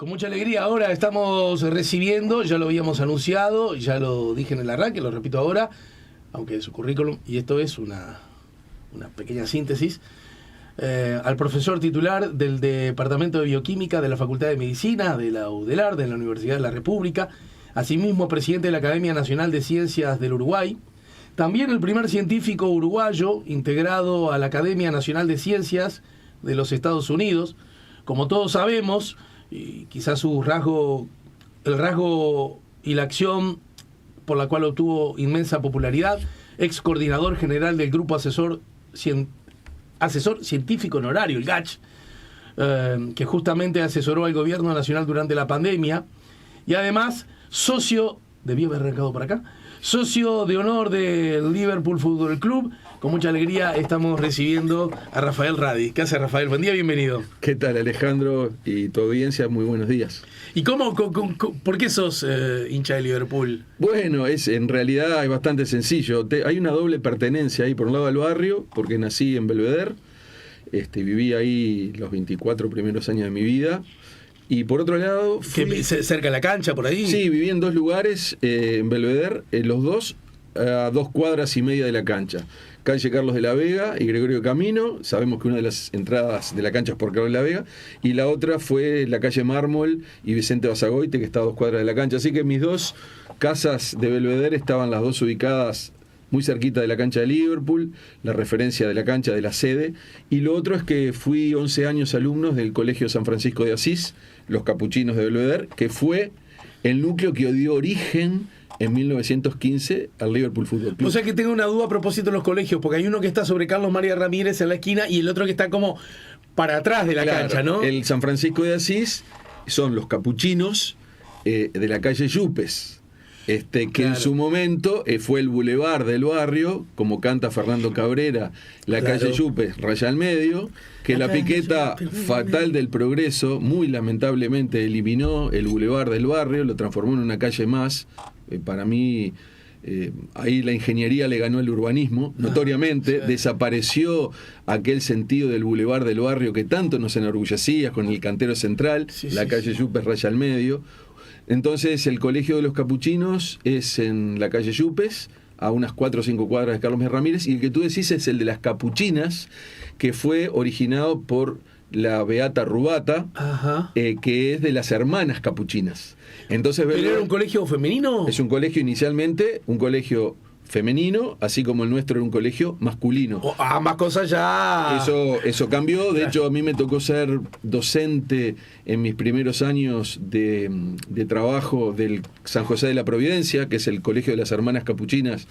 Con mucha alegría ahora estamos recibiendo, ya lo habíamos anunciado, ya lo dije en el arranque, lo repito ahora, aunque es su currículum, y esto es una pequeña síntesis, al profesor titular del Departamento de Bioquímica de la Facultad de Medicina de la UDELAR, de la Universidad de la República, asimismo presidente de la Academia Nacional de Ciencias del Uruguay, también el primer científico uruguayo integrado a la Academia Nacional de Ciencias de los Estados Unidos. Como todos sabemos, y quizás el rasgo y la acción por la cual obtuvo inmensa popularidad, ex coordinador general del Grupo Asesor Científico Honorario, el GACH, que justamente asesoró al gobierno nacional durante la pandemia, y además socio, debí haber arrancado por acá, socio de honor del Liverpool Fútbol Club. Con mucha alegría estamos recibiendo a Rafael Radi. ¿Qué hace, Rafael? Buen día, bienvenido. ¿Qué tal, Alejandro y tu audiencia? Muy buenos días. ¿Y por qué sos hincha de Liverpool? Bueno, en realidad es bastante sencillo. Hay una doble pertenencia ahí, por un lado al barrio, porque nací en Belvedere, viví ahí los 24 primeros años de mi vida. Y por otro lado... ¿Cerca de la cancha, por ahí? Sí, viví en dos lugares, en Belvedere, los dos a 2 cuadras y media de la cancha. Calle Carlos de la Vega y Gregorio Camino. Sabemos que una de las entradas de la cancha es por Carlos de la Vega, y la otra fue la calle Mármol y Vicente Basagoite, que está a 2 cuadras de la cancha. Así que mis dos casas de Belvedere estaban las dos ubicadas muy cerquita de la cancha de Liverpool, la referencia de la cancha de la sede. Y lo otro es que fui 11 años alumnos del Colegio San Francisco de Asís, los Capuchinos de Belvedere, que fue el núcleo que dio origen en 1915 al Liverpool Fútbol Club. O sea que tengo una duda a propósito de los colegios, porque hay uno que está sobre Carlos María Ramírez en la esquina y el otro que está como para atrás de la cancha, ¿no? El San Francisco de Asís son los Capuchinos de la calle Yupes, que en su momento fue el bulevar del barrio, como canta Fernando Cabrera, la calle Yupes, raya al medio, que la piqueta fatal del Progreso muy lamentablemente eliminó el bulevar del barrio, lo transformó en una calle más. Para mí, ahí la ingeniería le ganó el urbanismo, notoriamente. Desapareció aquel sentido del bulevar del barrio que tanto nos enorgullecía, con el cantero central, la calle Yupes, raya al medio. Entonces, el Colegio de los Capuchinos es en la calle Yupes, a unas 4 o 5 cuadras de Carlos María Ramírez, y el que tú decís es el de las Capuchinas, que fue originado por la Beata Rubata, que es de las hermanas capuchinas. Entonces, ¿pero era un colegio femenino? Es un colegio inicialmente, un colegio femenino, así como el nuestro era un colegio masculino. Ambas cosas ya... Eso cambió. De hecho, a mí me tocó ser docente en mis primeros años de trabajo del San José de la Providencia, que es el colegio de las hermanas capuchinas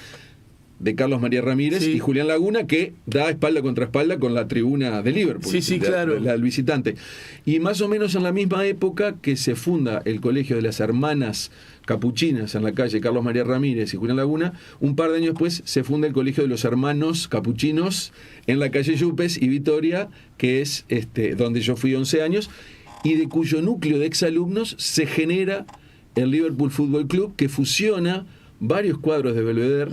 de Carlos María Ramírez y Julián Laguna, que da espalda contra espalda con la tribuna de Liverpool, claro, la del visitante. Y más o menos en la misma época que se funda el Colegio de las Hermanas Capuchinas en la calle Carlos María Ramírez y Julián Laguna, un par de años después se funda el Colegio de los Hermanos Capuchinos en la calle Yupes y Vitoria, que es donde yo fui 11 años, y de cuyo núcleo de exalumnos se genera el Liverpool Fútbol Club, que fusiona varios cuadros de Belvedere,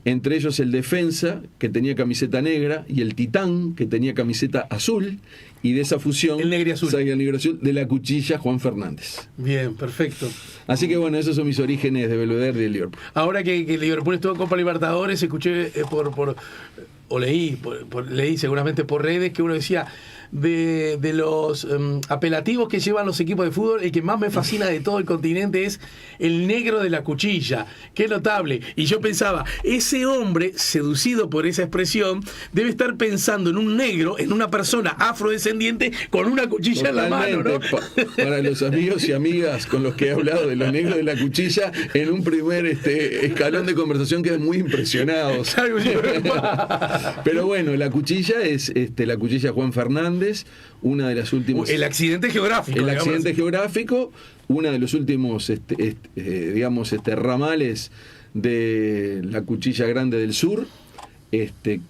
entre ellos el Defensa, que tenía camiseta negra, y el Titán, que tenía camiseta azul, y de esa fusión el negro y azul de la cuchilla Juan Fernández. Bien, perfecto. Así que bueno, esos son mis orígenes de Belvedere y de Liverpool. Ahora que Liverpool estuvo en Copa Libertadores, escuché leí seguramente por redes que uno decía de los apelativos que llevan los equipos de fútbol, el que más me fascina de todo el continente es el negro de la cuchilla. Qué notable. Y yo pensaba, ese hombre, seducido por esa expresión, debe estar pensando en un negro, en una persona afrodescendiente con una cuchilla en la mano, ¿no? Para los amigos y amigas con los que he hablado de los negros de la cuchilla, en un primer escalón de conversación quedan muy impresionados. Pero bueno, la cuchilla es la cuchilla Juan Fernández, una de las últimas... El accidente geográfico. El accidente geográfico, una de los últimos, ramales de la cuchilla grande del sur,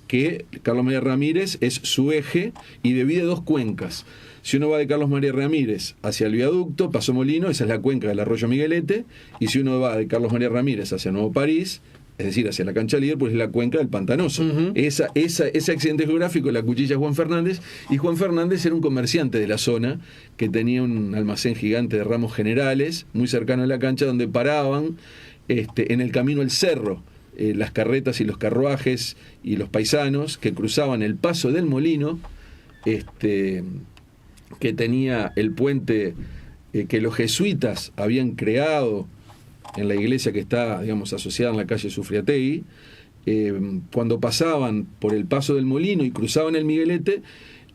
que Carlos María Ramírez es su eje y divide 2 cuencas. Si uno va de Carlos María Ramírez hacia el viaducto, Paso Molino, esa es la cuenca del arroyo Miguelete, y si uno va de Carlos María Ramírez hacia Nuevo París, es decir, hacia la cancha líder, pues es la cuenca del Pantanoso. Ese accidente geográfico, la cuchilla Juan Fernández, y Juan Fernández era un comerciante de la zona que tenía un almacén gigante de ramos generales, muy cercano a la cancha, donde paraban en el camino al cerro las carretas y los carruajes y los paisanos que cruzaban el paso del molino, que tenía el puente que los jesuitas habían creado en la iglesia que está, digamos, asociada en la calle Sufriategui. Cuando pasaban por el paso del molino y cruzaban el Miguelete,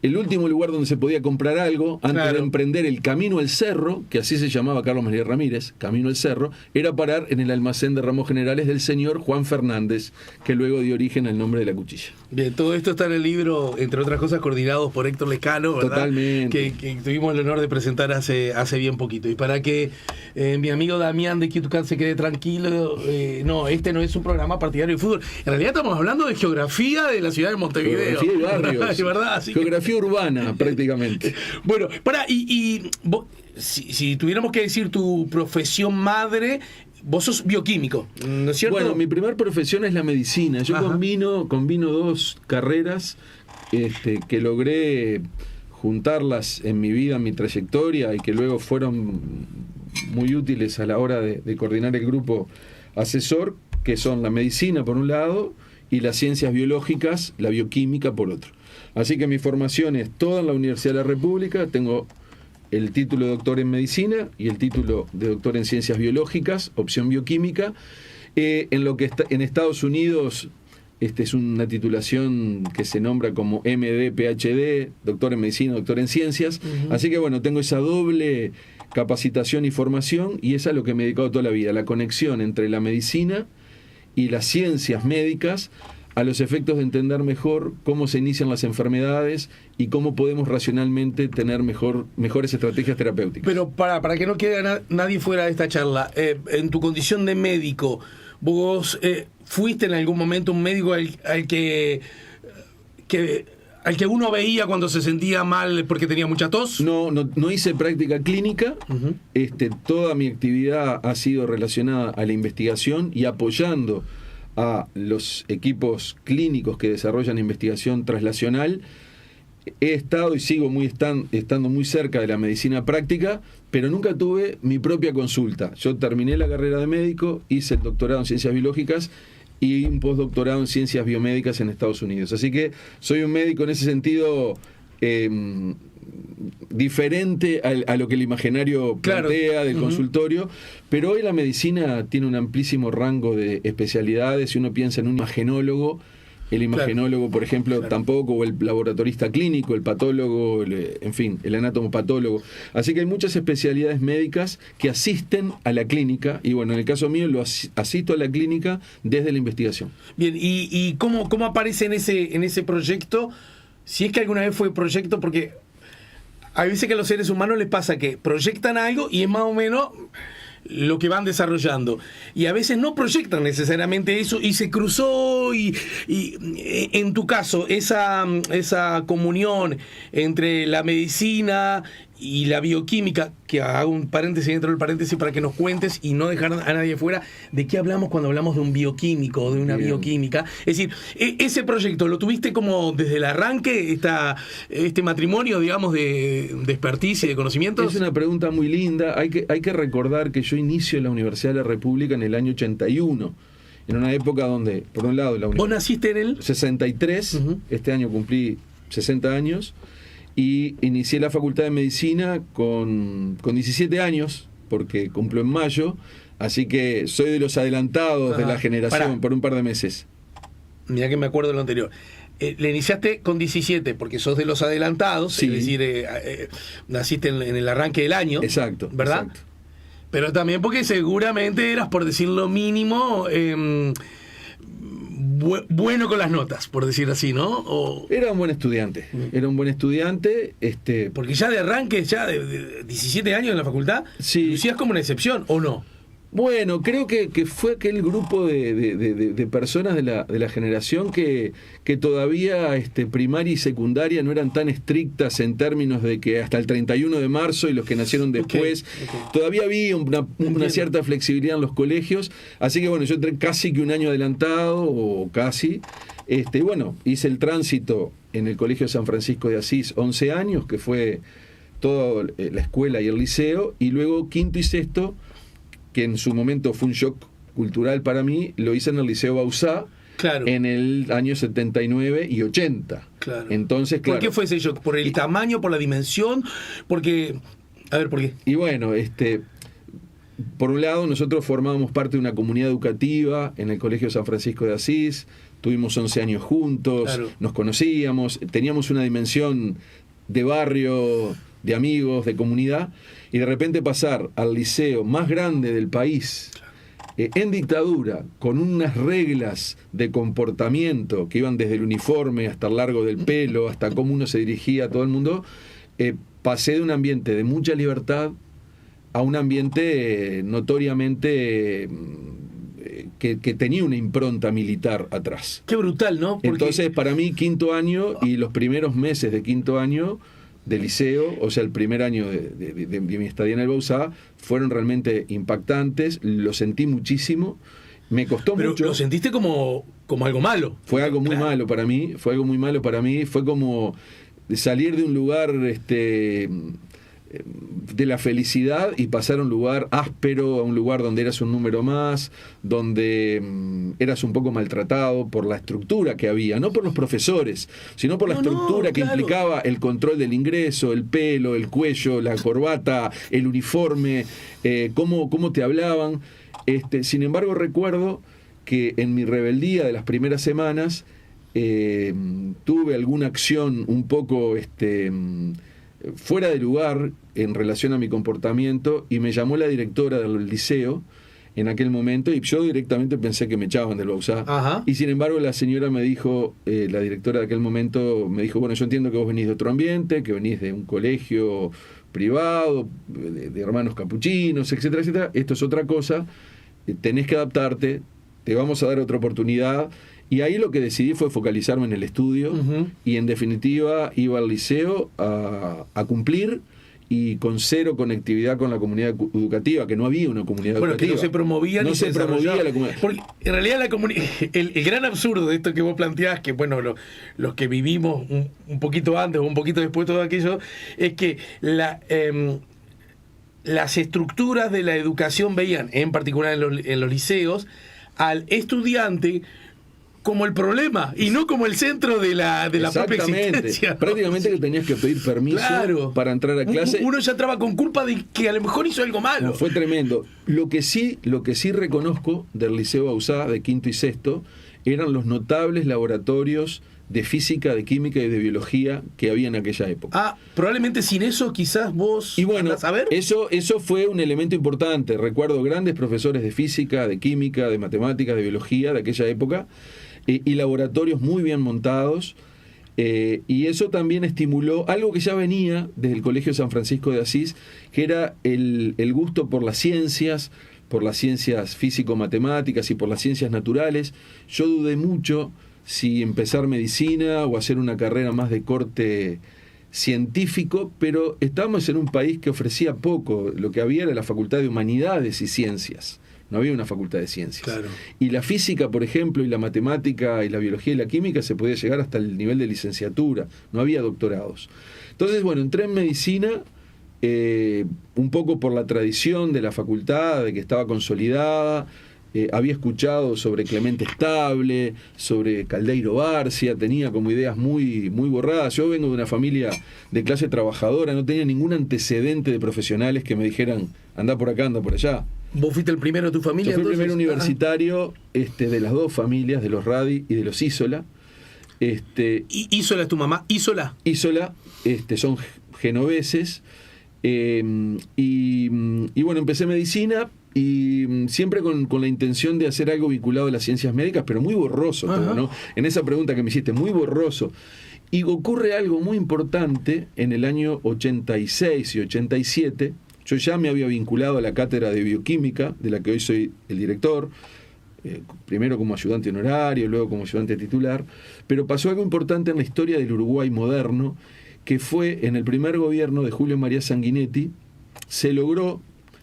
el último lugar donde se podía comprar algo antes de emprender el camino al cerro, que así se llamaba Carlos María Ramírez, camino al cerro, era parar en el almacén de ramos generales del señor Juan Fernández, que luego dio origen al nombre de la cuchilla. Bien, todo esto está en el libro, entre otras cosas, coordinados por Héctor Lescano, ¿verdad? Totalmente. Que tuvimos el honor de presentar hace bien poquito. Y para que mi amigo Damián de QTCAT se quede tranquilo, no, este no es un programa partidario de fútbol. En realidad estamos hablando de geografía de la ciudad de Montevideo. Geografía y barrios. ¿Verdad? Así geografía urbana, prácticamente. Bueno, vos, si tuviéramos que decir tu profesión madre, vos sos bioquímico, ¿no es cierto? Bueno, mi primera profesión es la medicina. Yo combino dos carreras que logré juntarlas en mi vida, en mi trayectoria, y que luego fueron muy útiles a la hora de coordinar el grupo asesor, que son la medicina por un lado y las ciencias biológicas, la bioquímica por otro. Así que mi formación es toda en la Universidad de la República. Tengo el título de doctor en medicina y el título de doctor en ciencias biológicas, opción bioquímica. En lo que está en Estados Unidos, es una titulación que se nombra como MD, PhD, doctor en medicina, doctor en ciencias. Así que bueno, tengo esa doble capacitación y formación, y es a lo que me he dedicado toda la vida, la conexión entre la medicina y las ciencias médicas, a los efectos de entender mejor cómo se inician las enfermedades y cómo podemos racionalmente tener mejores estrategias terapéuticas. Pero para que no quede nadie fuera de esta charla, en tu condición de médico, vos fuiste en algún momento un médico al que uno veía cuando se sentía mal porque tenía mucha tos. No hice práctica clínica. Toda mi actividad ha sido relacionada a la investigación y apoyando a los equipos clínicos que desarrollan investigación translacional. He estado y sigo estando muy cerca de la medicina práctica, pero nunca tuve mi propia consulta. Yo terminé la carrera de médico, hice el doctorado en ciencias biológicas y un postdoctorado en ciencias biomédicas en Estados Unidos. Así que soy un médico en ese sentido diferente a lo que el imaginario plantea del consultorio, pero hoy la medicina tiene un amplísimo rango de especialidades. Si uno piensa en un imagenólogo, el imagenólogo, por ejemplo, tampoco, o el laboratorista clínico, el patólogo, en fin, el anatómopatólogo. Así que hay muchas especialidades médicas que asisten a la clínica, y bueno, en el caso mío lo asisto a la clínica desde la investigación. Bien, ¿y cómo aparece en ese proyecto? Si es que alguna vez fue proyecto, porque hay veces que a los seres humanos les pasa que proyectan algo y es más o menos lo que van desarrollando, y a veces no proyectan necesariamente eso y se cruzó, y en tu caso esa comunión entre la medicina y la bioquímica, que hago un paréntesis dentro del paréntesis para que nos cuentes y no dejar a nadie fuera, ¿de qué hablamos cuando hablamos de un bioquímico o de una bioquímica? Es decir, ese proyecto, ¿lo tuviste como desde el arranque, este matrimonio, digamos, de expertise y de conocimientos? Es una pregunta muy linda. Hay que recordar que yo inicio en la Universidad de la República en el año 81, en una época donde, por un lado, ¿Vos naciste en el 63, este año cumplí 60 años, y inicié la Facultad de Medicina con 17 años, porque cumplo en mayo, así que soy de los adelantados de la generación por un par de meses. Mirá que me acuerdo de lo anterior. Le iniciaste con 17 porque sos de los adelantados, sí. Es decir, naciste en el arranque del año. Exacto. ¿Verdad? Exacto. Pero también porque seguramente eras, por decir lo mínimo, bueno con las notas, por decir así, ¿no? Era un buen estudiante. Porque ya de arranque, ya de 17 años en la facultad, sí. lucías como una excepción, ¿o no? Bueno, creo que fue aquel grupo de personas de la generación que todavía primaria y secundaria no eran tan estrictas en términos de que hasta el 31 de marzo y los que nacieron después, todavía había una cierta flexibilidad en los colegios, así que bueno, yo entré casi que un año adelantado, o casi, y bueno, hice el tránsito en el Colegio San Francisco de Asís 11 años, que fue toda la escuela y el liceo, y luego quinto y sexto, que en su momento fue un shock cultural para mí, lo hice en el Liceo Bauzá, en el año 79 y 80. Claro. Entonces, ¿Por qué fue ese shock? ¿Por el tamaño, por la dimensión? Porque, a ver, ¿por qué? Y bueno, por un lado, nosotros formábamos parte de una comunidad educativa en el Colegio San Francisco de Asís, tuvimos 11 años juntos, nos conocíamos, teníamos una dimensión de barrio, de amigos, de comunidad, y de repente pasar al liceo más grande del país, en dictadura, con unas reglas de comportamiento que iban desde el uniforme hasta el largo del pelo, hasta cómo uno se dirigía a todo el mundo, pasé de un ambiente de mucha libertad a un ambiente notoriamente que tenía una impronta militar atrás. Qué brutal, ¿no? Porque... Entonces, para mí, quinto año y los primeros meses de quinto año de liceo, o sea, el primer año de mi estadía en el Bauzá, fueron realmente impactantes, lo sentí muchísimo, me costó mucho. Pero lo sentiste como algo malo. Fue algo muy malo para mí, fue como salir de un lugar de la felicidad y pasar a un lugar áspero, a un lugar donde eras un número más, donde eras un poco maltratado por la estructura que había, no por los profesores, sino por la estructura que implicaba el control del ingreso, el pelo, el cuello, la corbata, el uniforme, cómo te hablaban. Sin embargo, recuerdo que en mi rebeldía de las primeras semanas tuve alguna acción un poco fuera de lugar en relación a mi comportamiento, y me llamó la directora del liceo en aquel momento, y yo directamente pensé que me echaban del Bauzá. Y sin embargo la señora me dijo, la directora de aquel momento me dijo, bueno, yo entiendo que vos venís de otro ambiente, que venís de un colegio privado, de hermanos capuchinos, etcétera, etcétera, esto es otra cosa, tenés que adaptarte, te vamos a dar otra oportunidad. Y ahí lo que decidí fue focalizarme en el estudio, y en definitiva iba al liceo a cumplir, y con cero conectividad con la comunidad educativa, que no había una comunidad educativa. Que no se promovía ni se promovía la comunidad. Porque en realidad el gran absurdo de esto que vos planteás, que bueno, los que vivimos un poquito antes o un poquito después de todo aquello, es que las estructuras de la educación veían, en particular en los liceos, al estudiante como el problema y no como el centro de la propia existencia, ¿no? Prácticamente que tenías que pedir permiso para entrar a clase. Uno ya entraba con culpa de que a lo mejor hizo algo malo. No, fue tremendo. Lo que sí reconozco del Liceo Bauzá de quinto y sexto eran los notables laboratorios de física, de química y de biología que había en aquella época. Probablemente sin eso quizás vos... Y bueno, a ver. eso fue un elemento importante. Recuerdo grandes profesores de física, de química, de matemáticas, de biología de aquella época, y laboratorios muy bien montados, y eso también estimuló algo que ya venía desde el Colegio San Francisco de Asís, que era el gusto por las ciencias físico-matemáticas y por las ciencias naturales. Yo dudé mucho si empezar medicina o hacer una carrera más de corte científico, pero estábamos en un país que ofrecía poco. Lo que había era la Facultad de Humanidades y Ciencias. No había una facultad de ciencias. Claro. Y la física, por ejemplo, y la matemática, y la biología y la química se podía llegar hasta el nivel de licenciatura. No había doctorados. Entonces, bueno, entré en medicina un poco por la tradición de la facultad, de que estaba consolidada. Había escuchado sobre Clemente Estable, sobre Caldeiro Barcia, tenía como ideas muy, muy borradas. Yo vengo de una familia de clase trabajadora, no tenía ningún antecedente de profesionales que me dijeran, anda por acá, anda por allá. ¿Vos fuiste el primero de tu familia? Yo fui el primer universitario de las dos familias, de los Radi y de los Isola. ¿Y Isola es tu mamá? ¿Isola? Isola, son genoveses. Y bueno, empecé medicina, y siempre con la intención de hacer algo vinculado a las ciencias médicas, pero muy borroso todo, ¿no? En esa pregunta que me hiciste, muy borroso. Y ocurre algo muy importante en el año 86 y 87, Yo ya me había vinculado a la cátedra de bioquímica, de la que hoy soy el director, primero como ayudante honorario, luego como ayudante titular, pero pasó algo importante en la historia del Uruguay moderno, que fue en el primer gobierno de Julio María Sanguinetti, se logró,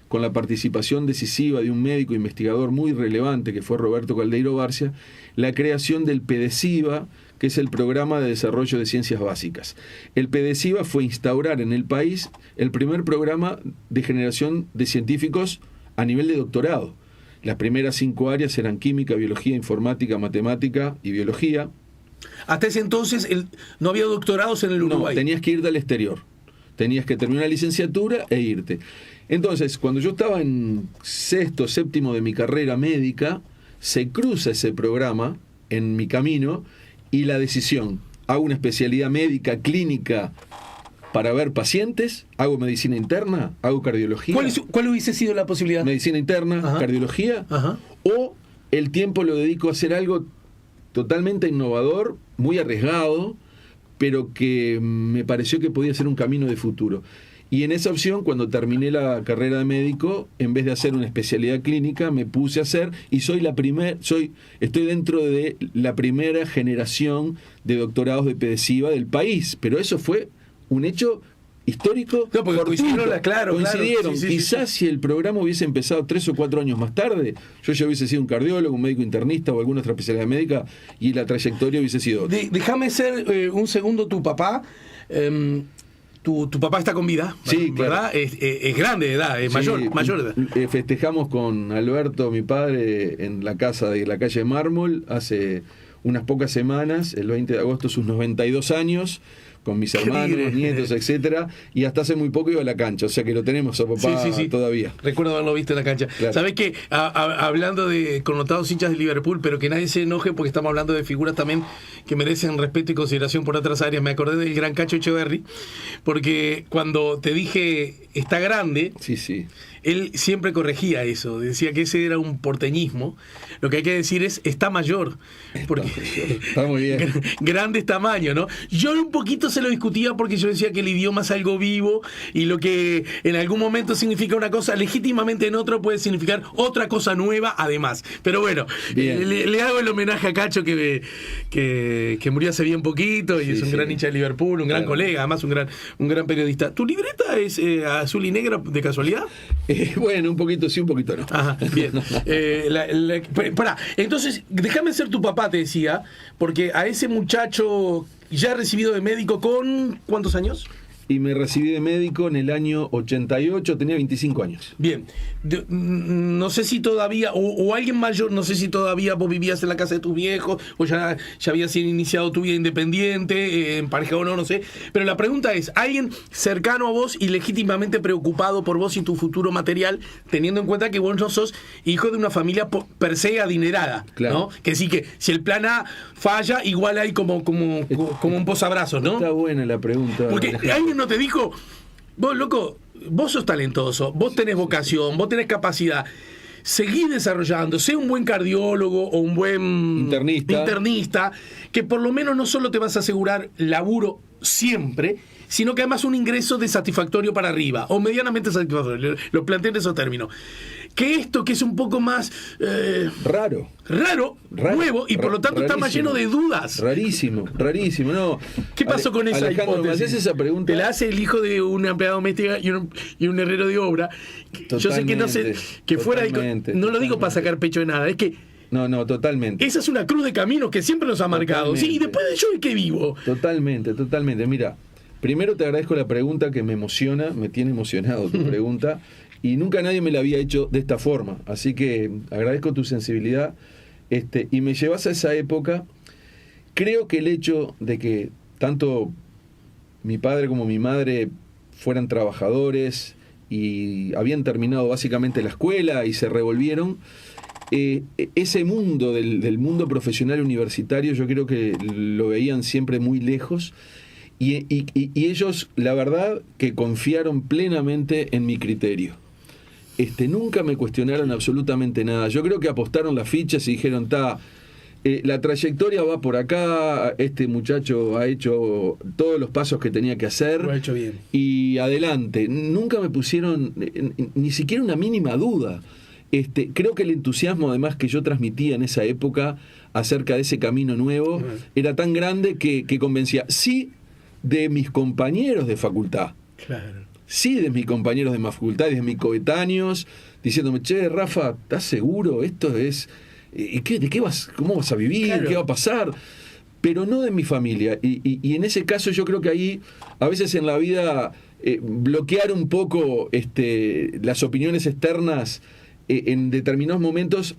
con la participación decisiva de un médico investigador muy relevante, que fue Roberto Caldeiro Barcia, la creación del PDCIBA, que es el Programa de Desarrollo de Ciencias Básicas. El PDCIBA fue instaurar en el país el primer programa de generación de científicos a nivel de doctorado. Las primeras 5 áreas eran química, biología, informática, matemática y biología. Hasta ese entonces no había doctorados en el Uruguay. No, tenías que irte al exterior. Tenías que terminar la licenciatura e irte. Entonces, cuando yo estaba en 6º, 7º de mi carrera médica, se cruza ese programa en mi camino y la decisión: hago una especialidad médica clínica para ver pacientes, hago medicina interna, hago cardiología. ¿Cuál hubiese sido la posibilidad? Medicina interna, ajá, cardiología, ajá, o el tiempo lo dedico a hacer algo totalmente innovador, muy arriesgado, pero que me pareció que podía ser un camino de futuro. Y en esa opción, cuando terminé la carrera de médico, en vez de hacer una especialidad clínica, me puse a hacer, y estoy dentro de la primera generación de doctorados de PDCIBA del país. Pero eso fue un hecho histórico. No, porque coincidieron, claro. Sí, quizás si el programa hubiese empezado 3 o 4 años más tarde, yo ya hubiese sido un cardiólogo, un médico internista o alguna otra especialidad médica, y la trayectoria hubiese sido otra. Déjame ser un segundo tu papá. Tu papá está con vida, sí, ¿verdad? Claro. Es grande de edad, es mayor de edad. Festejamos con Alberto, mi padre, en la casa de la calle Mármol hace unas pocas semanas, el 20 de agosto, sus 92 años, con mis hermanos, nietos, etcétera, y hasta hace muy poco iba a la cancha, o sea que lo tenemos a papá todavía. Recuerdo haberlo visto en la cancha. Claro. ¿Sabés qué? Hablando de connotados hinchas de Liverpool, pero que nadie se enoje porque estamos hablando de figuras también que merecen respeto y consideración por otras áreas. Me acordé del gran Cacho Echeverri, porque cuando te dije está grande, él siempre corregía eso, decía que ese era un porteñismo. Lo que hay que decir es está mayor, porque está muy bien. Grandes tamaños, ¿no? Yo un poquito se lo discutía porque yo decía que el idioma es algo vivo y lo que en algún momento significa una cosa, legítimamente en otro puede significar otra cosa nueva además. Pero bueno, le hago el homenaje a Cacho que murió hace bien poquito y es un gran hincha de Liverpool, un gran colega, además un gran periodista. ¿Tu libreta es azul y negra de casualidad? Bueno, un poquito sí, un poquito no. Ajá, bien. Pará, entonces, déjame ser tu papá, te decía, porque a ese muchacho ya recibido de médico con ¿cuántos años? Y me recibí de médico en el año 88, tenía 25 años. Bien, no sé si todavía, o alguien mayor, no sé si todavía vos vivías en la casa de tus viejos, o ya habías iniciado tu vida independiente, en pareja o no sé, pero la pregunta es, ¿alguien cercano a vos y legítimamente preocupado por vos y tu futuro material, teniendo en cuenta que vos no sos hijo de una familia per se adinerada, claro, ¿no? Que sí, que si el plan A falla, igual hay como un posabrazos, ¿no? Está buena la pregunta. Porque alguien no te dijo, vos loco, vos sos talentoso, vos tenés vocación, vos tenés capacidad, seguí desarrollando, sé un buen cardiólogo o un buen internista, que por lo menos no solo te vas a asegurar laburo siempre, sino que además un ingreso de satisfactorio para arriba, o medianamente satisfactorio, lo planteé en esos términos. Que esto, que es un poco más raro, nuevo, y por lo tanto está más lleno de dudas. Rarísimo, no. ¿Qué pasó con esa hipótesis? ¿Me haces esa pregunta? Te la hace el hijo de una empleada doméstica y un herrero de obra. Yo sé que no sé, que fuera no lo digo para sacar pecho de nada, es que No, totalmente. esa es una cruz de caminos que siempre nos ha marcado. Sí, y después de yo, ¿y qué vivo? Totalmente. Mira, primero te agradezco la pregunta que me emociona, me tiene emocionado tu pregunta. Y nunca nadie me la había hecho de esta forma. Así que agradezco tu sensibilidad. Y me llevas a esa época. Creo que el hecho de que tanto mi padre como mi madre fueran trabajadores y habían terminado básicamente la escuela y se revolvieron, ese mundo del mundo profesional universitario yo creo que lo veían siempre muy lejos. Y ellos, la verdad, que confiaron plenamente en mi criterio. Nunca me cuestionaron absolutamente nada. Yo creo que apostaron las fichas y dijeron, la trayectoria va por acá, este muchacho ha hecho todos los pasos que tenía que hacer. Lo ha hecho bien. Y adelante, nunca me pusieron ni siquiera una mínima duda. Creo que el entusiasmo además que yo transmitía en esa época acerca de ese camino nuevo era tan grande que convencía, sí, de mis compañeros de facultad. Claro. Sí, de mis compañeros de más facultad y de mis coetáneos, diciéndome, che, Rafa, ¿estás seguro? Esto es... ¿Y cómo vas a vivir? Claro. ¿Qué va a pasar? Pero no de mi familia. Y en ese caso yo creo que ahí, a veces en la vida, bloquear un poco las opiniones externas en determinados momentos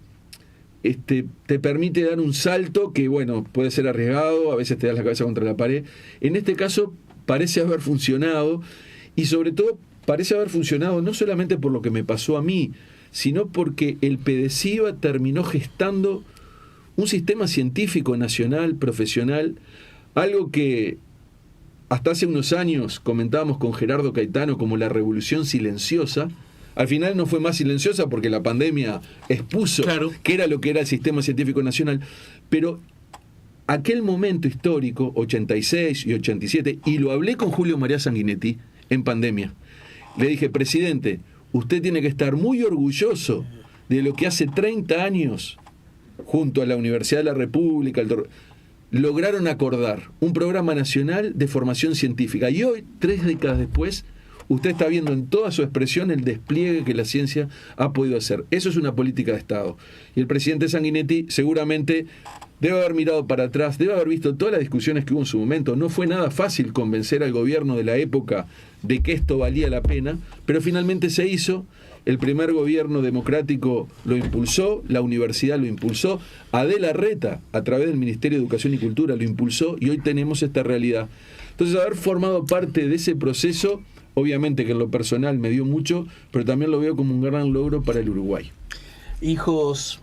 te permite dar un salto que, bueno, puede ser arriesgado, a veces te das la cabeza contra la pared. En este caso parece haber funcionado, y sobre todo parece haber funcionado no solamente por lo que me pasó a mí, sino porque el PDCIVA terminó gestando un sistema científico nacional, profesional, algo que hasta hace unos años comentábamos con Gerardo Caetano como la revolución silenciosa. Al final no fue más silenciosa porque la pandemia expuso qué era lo que era el sistema científico nacional, pero aquel momento histórico, 86 y 87, y lo hablé con Julio María Sanguinetti en pandemia, le dije, presidente, usted tiene que estar muy orgulloso de lo que hace 30 años, junto a la Universidad de la República, lograron acordar un programa nacional de formación científica. Y hoy, 3 décadas después, usted está viendo en toda su expresión el despliegue que la ciencia ha podido hacer. Eso es una política de Estado. Y el presidente Sanguinetti seguramente debe haber mirado para atrás, debe haber visto todas las discusiones que hubo en su momento. No fue nada fácil convencer al gobierno de la época de que esto valía la pena, pero finalmente se hizo. El primer gobierno democrático lo impulsó, la universidad lo impulsó, Adela Reta, a través del Ministerio de Educación y Cultura, lo impulsó, y hoy tenemos esta realidad. Entonces, haber formado parte de ese proceso, obviamente que en lo personal me dio mucho, pero también lo veo como un gran logro para el Uruguay. Hijos,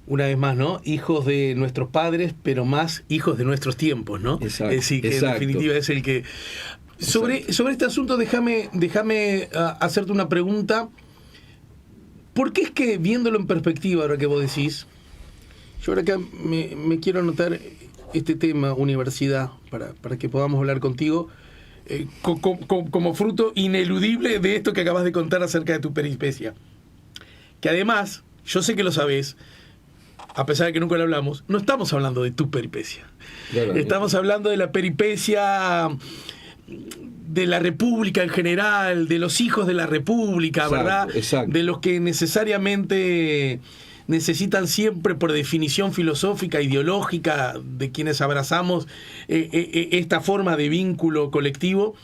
una vez más, ¿no? Hijos de nuestros padres, pero más hijos de nuestros tiempos, ¿no? Exacto, es decir, que en definitiva es el que... Sobre este asunto, déjame hacerte una pregunta. ¿Por qué es que, viéndolo en perspectiva, ahora que vos decís, yo ahora acá me quiero anotar este tema, universidad, para que podamos hablar contigo, como fruto ineludible de esto que acabas de contar acerca de tu peripecia? Que además, yo sé que lo sabés, a pesar de que nunca lo hablamos, no estamos hablando de tu peripecia. Claro, estamos hablando de la peripecia de la República en general, de los hijos de la República, ¿verdad? Exacto. De los que necesariamente necesitan siempre, por definición filosófica, ideológica, de quienes abrazamos esta forma de vínculo colectivo,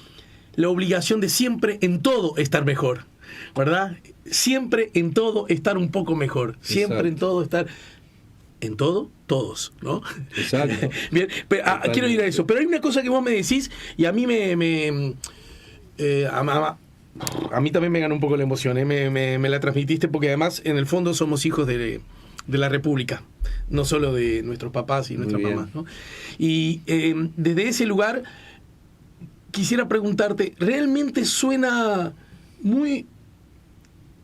la obligación de siempre en todo estar mejor, ¿verdad? Siempre en todo estar un poco mejor, siempre en todo estar... En todo, todos, ¿no? Exacto. Bien, pero, quiero ir a eso. Pero hay una cosa que vos me decís y a mí a mí también me ganó un poco la emoción, me la transmitiste, porque además en el fondo somos hijos de la República, no solo de nuestros papás y nuestras mamás, ¿no? Y desde ese lugar quisiera preguntarte, realmente suena muy,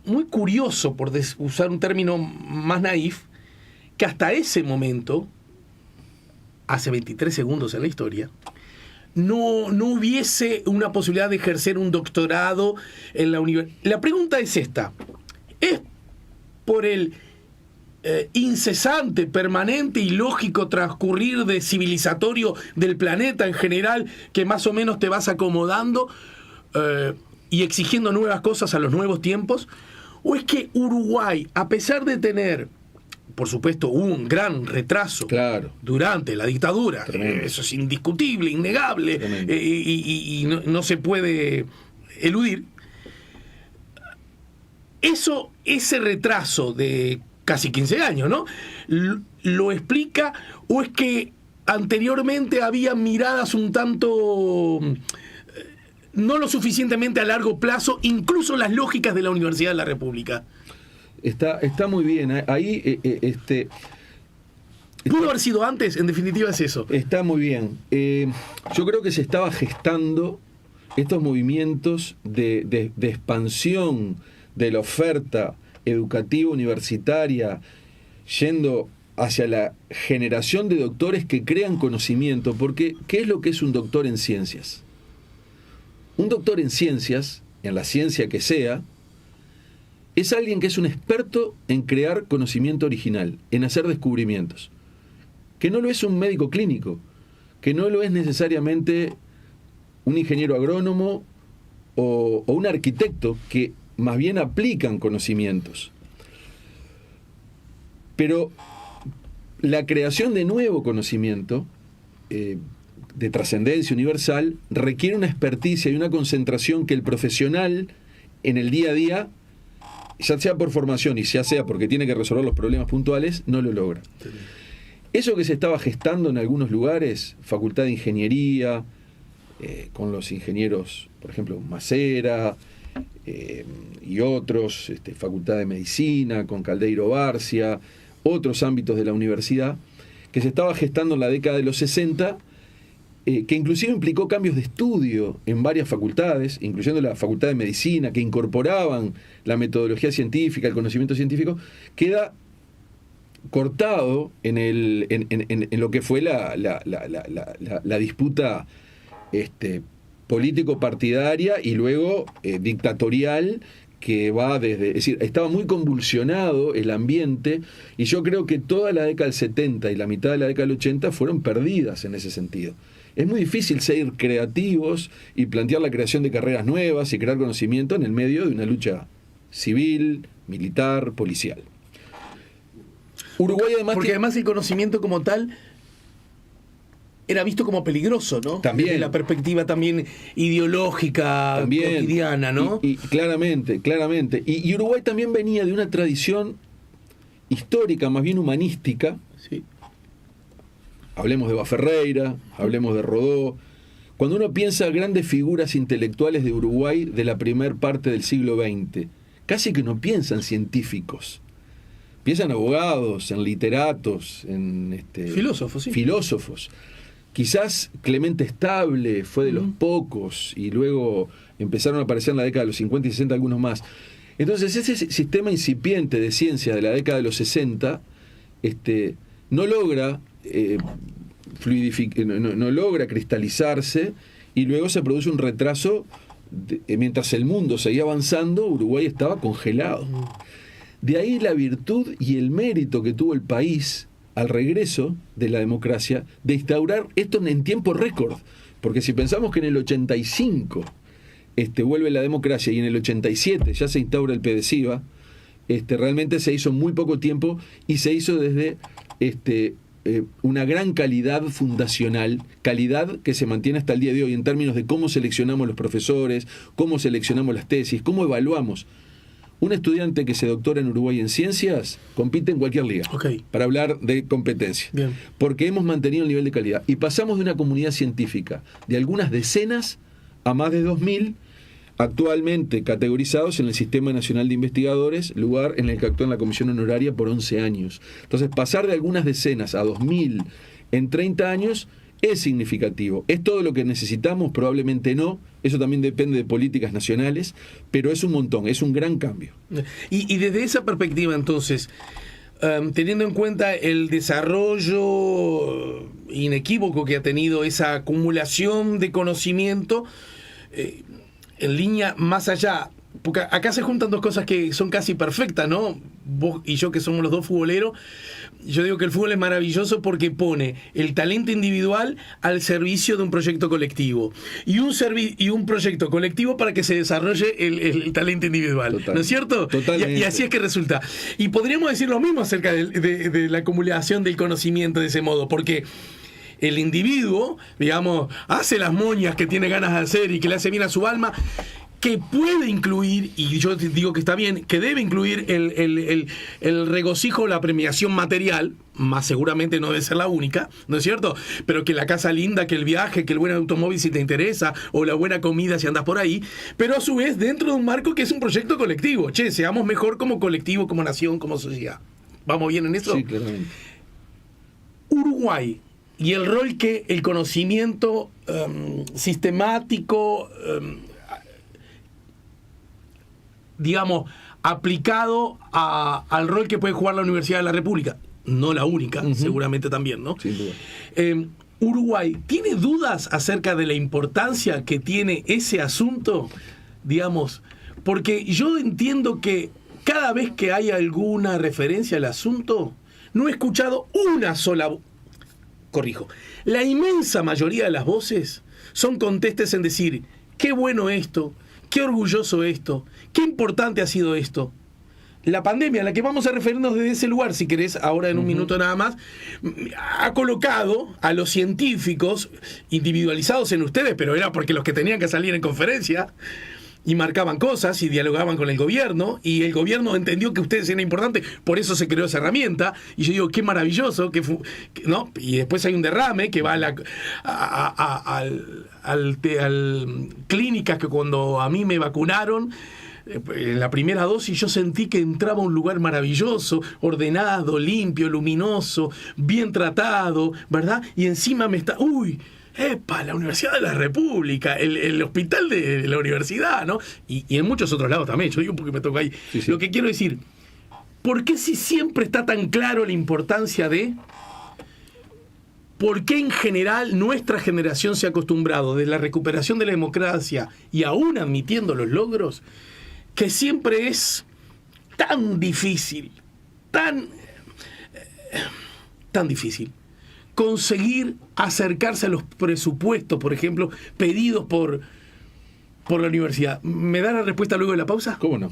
muy curioso, por usar un término más naif, que hasta ese momento, hace 23 segundos en la historia, no hubiese una posibilidad de ejercer un doctorado en la universidad. La pregunta es esta: ¿es por el incesante, permanente y lógico transcurrir de civilizatorio del planeta en general que más o menos te vas acomodando y exigiendo nuevas cosas a los nuevos tiempos? ¿O es que Uruguay, a pesar de tener, por supuesto, un gran retraso durante la dictadura, eso es indiscutible, innegable, y no se puede eludir, ese retraso de casi 15 años, ¿no? ¿Lo explica, o es que anteriormente había miradas un tanto no lo suficientemente a largo plazo, incluso las lógicas de la Universidad de la República? Está muy bien. Ahí pudo haber sido antes, en definitiva es eso. Está muy bien. Yo creo que se estaba gestando estos movimientos de expansión de la oferta educativa universitaria, yendo hacia la generación de doctores que crean conocimiento, porque ¿qué es lo que es un doctor en ciencias? Un doctor en ciencias, en la ciencia que sea, es alguien que es un experto en crear conocimiento original, en hacer descubrimientos. Que no lo es un médico clínico, que no lo es necesariamente un ingeniero agrónomo o un arquitecto, que más bien aplican conocimientos. Pero la creación de nuevo conocimiento, de trascendencia universal, requiere una experticia y una concentración que el profesional en el día a día, ya sea por formación y ya sea porque tiene que resolver los problemas puntuales, no lo logra. Eso que se estaba gestando en algunos lugares, Facultad de Ingeniería, con los ingenieros, por ejemplo, Macera, y otros, Facultad de Medicina, con Caldeiro Barcia, otros ámbitos de la universidad, que se estaba gestando en la década de los 60, que inclusive implicó cambios de estudio en varias facultades, incluyendo la Facultad de Medicina, que incorporaban la metodología científica, el conocimiento científico, queda cortado en lo que fue la disputa político-partidaria y luego dictatorial, que va desde... Es decir, estaba muy convulsionado el ambiente, y yo creo que toda la década del 70 y la mitad de la década del 80 fueron perdidas en ese sentido. Es muy difícil ser creativos y plantear la creación de carreras nuevas y crear conocimiento en el medio de una lucha civil, militar, policial. Uruguay además... Porque además el conocimiento como tal era visto como peligroso, ¿no? También. Desde la perspectiva también ideológica, también, cotidiana, ¿no? Y claramente. Y Uruguay también venía de una tradición histórica, más bien humanística. Sí. Hablemos de Baferreira, hablemos de Rodó. Cuando uno piensa grandes figuras intelectuales de Uruguay de la primer parte del siglo XX, casi que no piensan científicos. Piensan abogados, en literatos, en filósofos, sí. Filósofos. Quizás Clemente Estable fue de los pocos, y luego empezaron a aparecer en la década de los 50 y 60 algunos más. Entonces ese sistema incipiente de ciencia de la década de los 60 no logra no logra cristalizarse, y luego se produce un retraso. Mientras el mundo seguía avanzando, Uruguay estaba congelado. De ahí la virtud y el mérito que tuvo el país al regreso de la democracia, de instaurar esto en tiempo récord. Porque si pensamos que en el 85 vuelve la democracia y en el 87 ya se instaura el PDCIVA, realmente se hizo en muy poco tiempo, y se hizo desde una gran calidad fundacional, calidad que se mantiene hasta el día de hoy en términos de cómo seleccionamos los profesores, cómo seleccionamos las tesis, cómo evaluamos. Un estudiante que se doctora en Uruguay en ciencias compite en cualquier liga, para hablar de competencia. Bien. Porque hemos mantenido el nivel de calidad. Y pasamos de una comunidad científica de algunas decenas a más de 2.000, actualmente categorizados en el Sistema Nacional de Investigadores, lugar en el que actúa en la Comisión Honoraria por 11 años. Entonces, pasar de algunas decenas a 2.000 en 30 años es significativo. ¿Es todo lo que necesitamos? Probablemente no. Eso también depende de políticas nacionales, pero es un montón, es un gran cambio. Y desde esa perspectiva, entonces, teniendo en cuenta el desarrollo inequívoco que ha tenido esa acumulación de conocimiento, en línea más allá, porque acá se juntan dos cosas que son casi perfectas, ¿no? Vos y yo, que somos los dos futboleros, yo digo que el fútbol es maravilloso porque pone el talento individual al servicio de un proyecto colectivo, y un proyecto colectivo para que se desarrolle el talento individual. Total. ¿No es cierto? Totalmente. Y así es que resulta. Y podríamos decir lo mismo acerca de la acumulación del conocimiento de ese modo, porque el individuo, digamos, hace las moñas que tiene ganas de hacer y que le hace bien a su alma, que puede incluir, y yo digo que está bien, que debe incluir el regocijo, la premiación material, más seguramente no debe ser la única, ¿no es cierto? Pero que la casa linda, que el viaje, que el buen automóvil si te interesa, o la buena comida si andas por ahí, pero a su vez dentro de un marco que es un proyecto colectivo. Che, seamos mejor como colectivo, como nación, como sociedad. ¿Vamos bien en esto? Sí, claramente. Uruguay y el rol que el conocimiento sistemático, digamos, aplicado al rol que puede jugar la Universidad de la República. no la única, seguramente también, ¿no? Sin duda. Uruguay, ¿tiene dudas acerca de la importancia que tiene ese asunto? Digamos, porque yo entiendo que cada vez que hay alguna referencia al asunto, no he escuchado una sola voz. Corrijo, la inmensa mayoría de las voces son contestes en decir, qué bueno esto, qué orgulloso esto, qué importante ha sido esto. La pandemia, a la que vamos a referirnos desde ese lugar, si querés, ahora en un minuto nada más, ha colocado a los científicos individualizados en ustedes, pero era porque los que tenían que salir en conferencia y marcaban cosas y dialogaban con el gobierno, y el gobierno entendió que ustedes eran importantes, por eso se creó esa herramienta, y yo digo, qué maravilloso, ¿no? Y después hay un derrame que va al clínicas que cuando a mí me vacunaron, en la primera dosis yo sentí que entraba a un lugar maravilloso, ordenado, limpio, luminoso, bien tratado, ¿verdad? Y encima me está... ¡Uy! ¡Epa! La Universidad de la República, el hospital de la universidad, ¿no? Y en muchos otros lados también, yo digo porque me toca ahí. Sí, sí. Lo que quiero decir, ¿por qué si siempre está tan claro la importancia de... ¿Por qué en general nuestra generación se ha acostumbrado desde la recuperación de la democracia y aún admitiendo los logros, que siempre es tan difícil, tan difícil conseguir acercarse a los presupuestos, por ejemplo, pedidos por la universidad? ¿Me da la respuesta luego de la pausa? ¿Cómo no?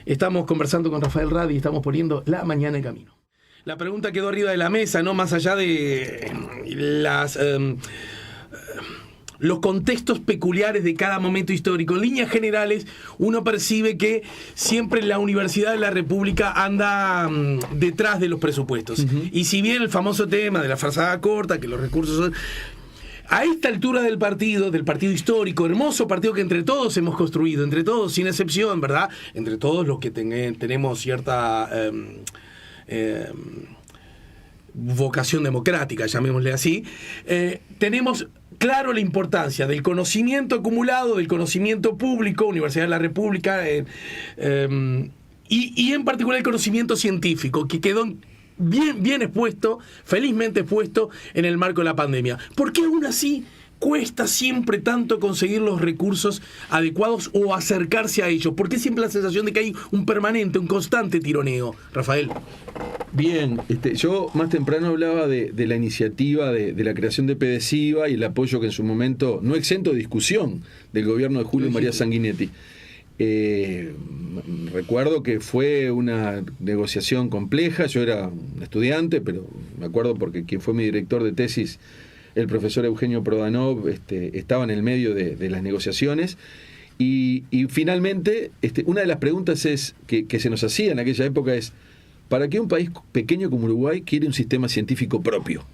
Estamos conversando con Rafael Radi y estamos poniendo La Mañana en Camino. La pregunta quedó arriba de la mesa, ¿no? Más allá de los contextos peculiares de cada momento histórico. En líneas generales, uno percibe que siempre la Universidad de la República anda detrás de los presupuestos. Y si bien el famoso tema de la frazada corta, que los recursos son... A esta altura del partido histórico, hermoso partido que entre todos hemos construido, entre todos, sin excepción, ¿verdad? Entre todos los que tenemos cierta... vocación democrática, llamémosle así, tenemos claro la importancia del conocimiento acumulado, del conocimiento público, Universidad de la República, y en particular el conocimiento científico, que quedó bien expuesto, felizmente expuesto en el marco de la pandemia. ¿Por qué aún así cuesta siempre tanto conseguir los recursos adecuados o acercarse a ellos? ¿Por qué siempre la sensación de que hay un permanente, un constante tironeo, Rafael? Bien, yo más temprano hablaba de la iniciativa de la creación de PDCIVA y el apoyo que en su momento, no exento de discusión, del gobierno de Julio María Sanguinetti. Recuerdo que fue una negociación compleja, yo era un estudiante, pero me acuerdo porque quien fue mi director de tesis, el profesor Eugenio Prodanov, estaba en el medio de las negociaciones y finalmente una de las preguntas que se nos hacía en aquella época es: ¿para qué un país pequeño como Uruguay quiere un sistema científico propio?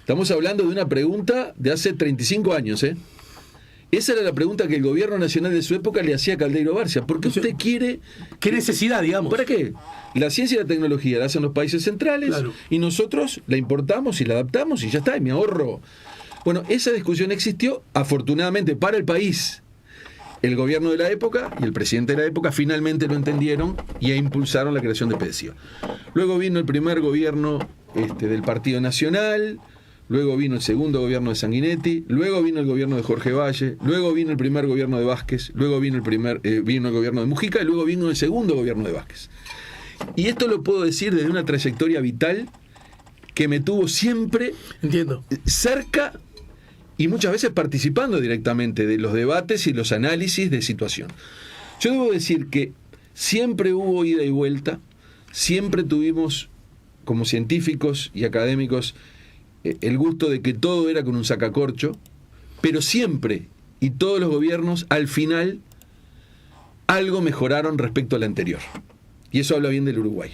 Estamos hablando de una pregunta de hace 35 años, ¿eh? Esa era la pregunta que el gobierno nacional de su época le hacía a Caldeiro Barcia. ¿Por qué usted quiere...? ¿Qué necesidad, digamos? ¿Para qué? La ciencia y la tecnología la hacen los países centrales, claro, y nosotros la importamos y la adaptamos y ya está, y me ahorro. Bueno, esa discusión existió, afortunadamente para el país. El gobierno de la época y el presidente de la época finalmente lo entendieron y impulsaron la creación de PDCIVA. Luego vino el primer gobierno del Partido Nacional, luego vino el segundo gobierno de Sanguinetti, luego vino el gobierno de Jorge Valle, luego vino el primer gobierno de Vázquez, luego vino el gobierno de Mujica y luego vino el segundo gobierno de Vázquez. Y esto lo puedo decir desde una trayectoria vital que me tuvo siempre cerca y muchas veces participando directamente de los debates y los análisis de situación. Yo debo decir que siempre hubo ida y vuelta, siempre tuvimos como científicos y académicos el gusto de que todo era con un sacacorcho, pero siempre, y todos los gobiernos, al final, algo mejoraron respecto al anterior. Y eso habla bien del Uruguay.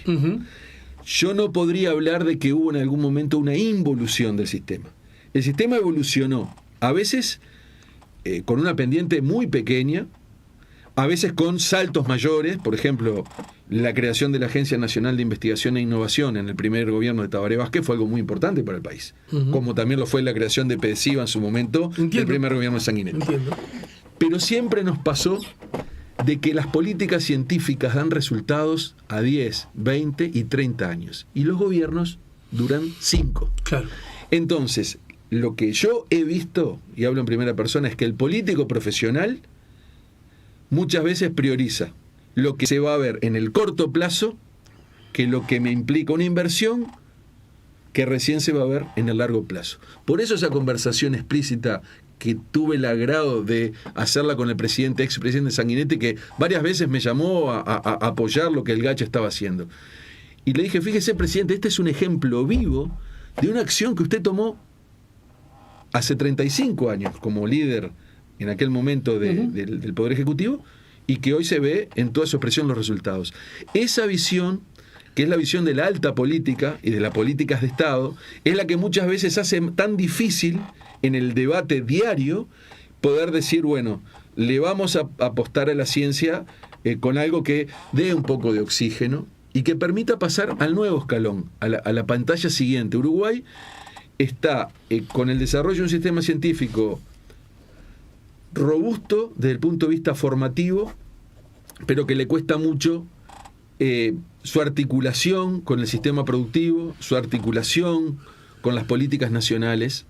Yo no podría hablar de que hubo en algún momento una involución del sistema. El sistema evolucionó, a veces con una pendiente muy pequeña, a veces con saltos mayores. Por ejemplo, la creación de la Agencia Nacional de Investigación e Innovación en el primer gobierno de Tabaré Vázquez fue algo muy importante para el país, como también lo fue la creación de PDCIVA en su momento, del primer gobierno de Sanguinetti. Pero siempre nos pasó de que las políticas científicas dan resultados a 10, 20 y 30 años, y los gobiernos duran 5. Claro. Entonces, lo que yo he visto, y hablo en primera persona, es que el político profesional muchas veces prioriza lo que se va a ver en el corto plazo que lo que me implica una inversión que recién se va a ver en el largo plazo. Por eso esa conversación explícita que tuve el agrado de hacerla con el expresidente Sanguinetti, que varias veces me llamó a apoyar lo que el Gacha estaba haciendo. Y le dije, fíjese, presidente, este es un ejemplo vivo de una acción que usted tomó hace 35 años como líder en aquel momento del Poder Ejecutivo, y que hoy se ve en toda su expresión los resultados. Esa visión, que es la visión de la alta política y de las políticas de Estado, es la que muchas veces hace tan difícil en el debate diario poder decir, bueno, le vamos a apostar a la ciencia con algo que dé un poco de oxígeno y que permita pasar al nuevo escalón, a la pantalla siguiente. Uruguay está con el desarrollo de un sistema científico robusto desde el punto de vista formativo, pero que le cuesta mucho su articulación con el sistema productivo, su articulación con las políticas nacionales,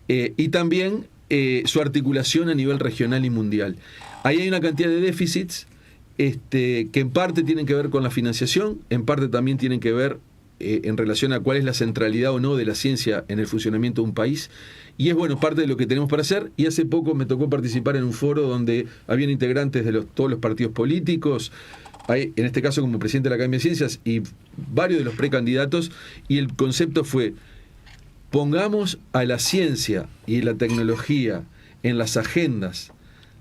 y también su articulación a nivel regional y mundial. Ahí hay una cantidad de déficits que en parte tienen que ver con la financiación, en parte también tienen que ver en relación a cuál es la centralidad o no de la ciencia en el funcionamiento de un país, y es parte de lo que tenemos para hacer. Y hace poco me tocó participar en un foro donde habían integrantes de todos los partidos políticos, en este caso como presidente de la Academia de Ciencias, y varios de los precandidatos, y el concepto fue: pongamos a la ciencia y la tecnología en las agendas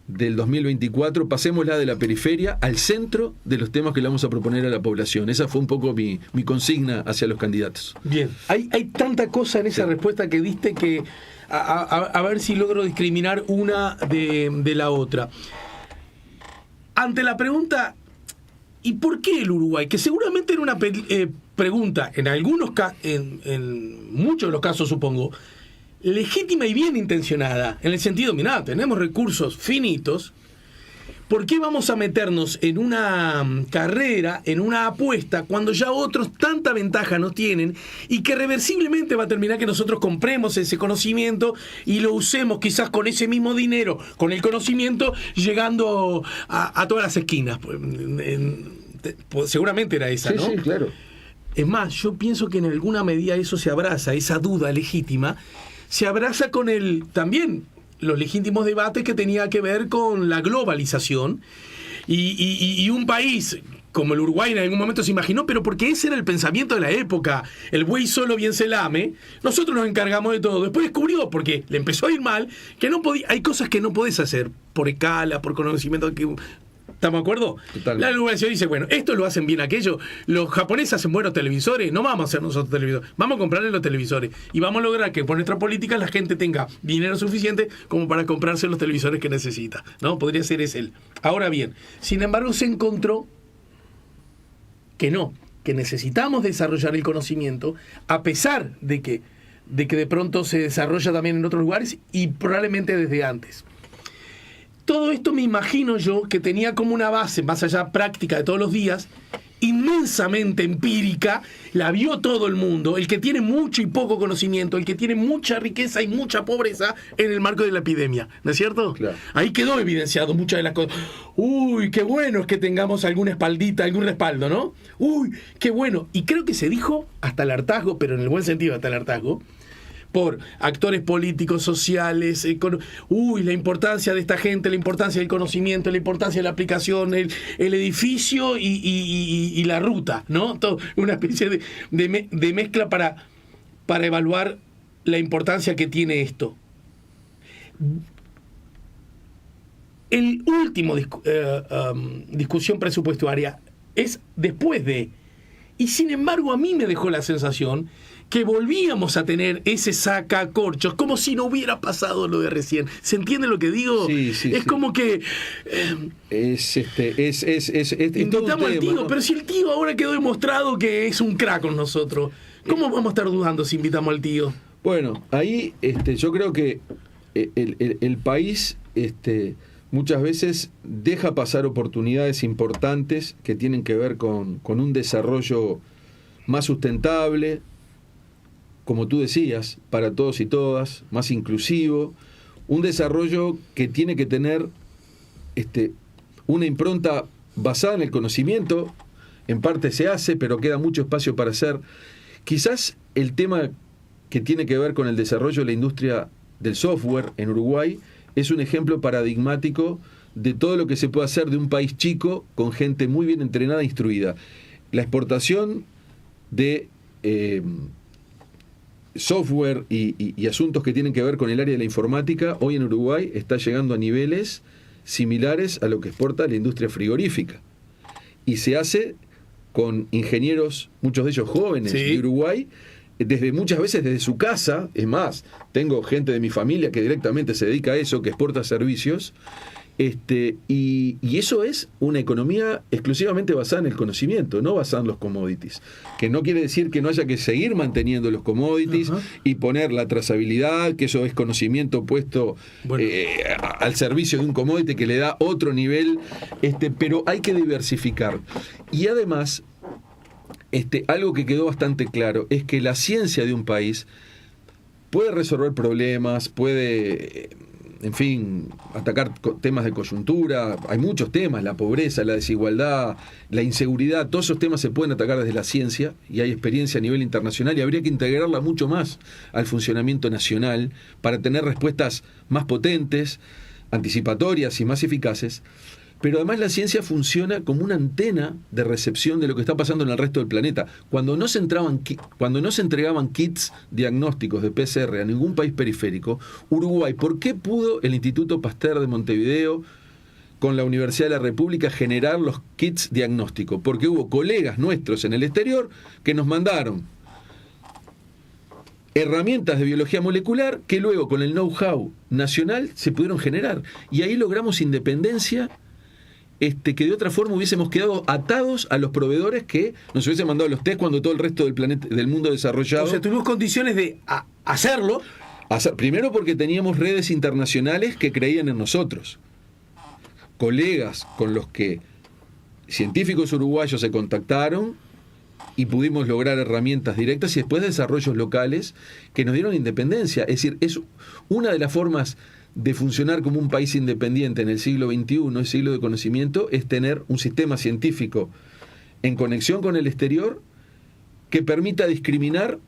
del 2024, pasémosla de la periferia al centro de los temas que le vamos a proponer a la población. Esa fue un poco mi consigna hacia los candidatos. Bien, hay tanta cosa en esa respuesta que diste que a ver si logro discriminar una de la otra. Ante la pregunta, ¿y por qué el Uruguay? Que seguramente era una pregunta, en muchos de los casos, supongo, legítima y bien intencionada, en el sentido, mirá, tenemos recursos finitos, ¿por qué vamos a meternos en una carrera, en una apuesta, cuando ya otros tanta ventaja nos tienen y que reversiblemente va a terminar que nosotros compremos ese conocimiento y lo usemos quizás con ese mismo dinero, con el conocimiento, llegando a todas las esquinas? Pues seguramente era esa, ¿no? Sí, claro. Es más, yo pienso que en alguna medida eso se abraza, esa duda legítima, se abraza con también los legítimos debates que tenía que ver con la globalización y un país como el Uruguay en algún momento se imaginó, pero porque ese era el pensamiento de la época, el buey solo bien se lame, nosotros nos encargamos de todo. Después descubrió, porque le empezó a ir mal, que no podía, hay cosas que no podés hacer por escala, por conocimiento que... ¿Estamos de acuerdo? Totalmente. La globalización dice, bueno, esto lo hacen bien aquello, los japoneses hacen buenos televisores, no vamos a hacer nosotros televisores, vamos a comprarle los televisores y vamos a lograr que por nuestra política la gente tenga dinero suficiente como para comprarse los televisores que necesita, ¿no? Podría ser ese. Ahora bien, sin embargo se encontró que no, que necesitamos desarrollar el conocimiento a pesar de que de pronto se desarrolla también en otros lugares y probablemente desde antes. Todo esto me imagino yo que tenía como una base, más allá práctica de todos los días, inmensamente empírica, la vio todo el mundo, el que tiene mucho y poco conocimiento, el que tiene mucha riqueza y mucha pobreza en el marco de la epidemia, ¿no es cierto? Claro. Ahí quedó evidenciado muchas de las cosas. Uy, qué bueno es que tengamos alguna espaldita, algún respaldo, ¿no? Uy, qué bueno. Y creo que se dijo hasta el hartazgo, pero en el buen sentido hasta el hartazgo, por actores políticos, sociales, la importancia de esta gente, la importancia del conocimiento, la importancia de la aplicación, el edificio y la ruta, ¿no? Todo, una especie de mezcla para evaluar la importancia que tiene esto. El último discusión presupuestaria es después de... Y sin embargo a mí me dejó la sensación que volvíamos a tener ese sacacorchos, como si no hubiera pasado lo de recién. ¿Se entiende lo que digo? Sí, es como que... invitamos al tío, ¿no? Pero si el tío ahora quedó demostrado que es un crack con nosotros, ¿cómo vamos a estar dudando si invitamos al tío? Bueno, ahí yo creo que el país muchas veces deja pasar oportunidades importantes que tienen que ver con un desarrollo más sustentable, como tú decías, para todos y todas, más inclusivo, un desarrollo que tiene que tener una impronta basada en el conocimiento. En parte se hace, pero queda mucho espacio para hacer. Quizás el tema que tiene que ver con el desarrollo de la industria del software en Uruguay es un ejemplo paradigmático de todo lo que se puede hacer de un país chico con gente muy bien entrenada e instruida. La exportación de software y asuntos que tienen que ver con el área de la informática hoy en Uruguay está llegando a niveles similares a lo que exporta la industria frigorífica. Y se hace con ingenieros, muchos de ellos jóvenes, sí, de Uruguay, muchas veces desde su casa. Es más, tengo gente de mi familia que directamente se dedica a eso, que exporta servicios, y eso es una economía exclusivamente basada en el conocimiento, no basada en los commodities, que no quiere decir que no haya que seguir manteniendo los commodities y poner la trazabilidad, que eso es conocimiento puesto al servicio de un commodity que le da otro nivel, pero hay que diversificar. Y además, algo que quedó bastante claro es que la ciencia de un país puede resolver problemas, puede, en fin, atacar temas de coyuntura. Hay muchos temas: la pobreza, la desigualdad, la inseguridad. Todos esos temas se pueden atacar desde la ciencia, y hay experiencia a nivel internacional, y habría que integrarla mucho más al funcionamiento nacional para tener respuestas más potentes, anticipatorias y más eficaces. Pero además la ciencia funciona como una antena de recepción de lo que está pasando en el resto del planeta. Cuando no se entregaban kits diagnósticos de PCR a ningún país periférico, Uruguay, ¿por qué pudo el Instituto Pasteur de Montevideo con la Universidad de la República generar los kits diagnósticos? Porque hubo colegas nuestros en el exterior que nos mandaron herramientas de biología molecular que luego, con el know-how nacional, se pudieron generar. Y ahí logramos independencia, que de otra forma hubiésemos quedado atados a los proveedores que nos hubiesen mandado los test cuando todo el resto del planeta, del mundo desarrollado. O sea, tuvimos condiciones de hacerlo. Primero porque teníamos redes internacionales que creían en nosotros. Colegas con los que científicos uruguayos se contactaron y pudimos lograr herramientas directas, y después desarrollos locales que nos dieron independencia. Es decir, es una de las formas de funcionar como un país independiente en el siglo XXI, el siglo de conocimiento, es tener un sistema científico en conexión con el exterior que permita discriminar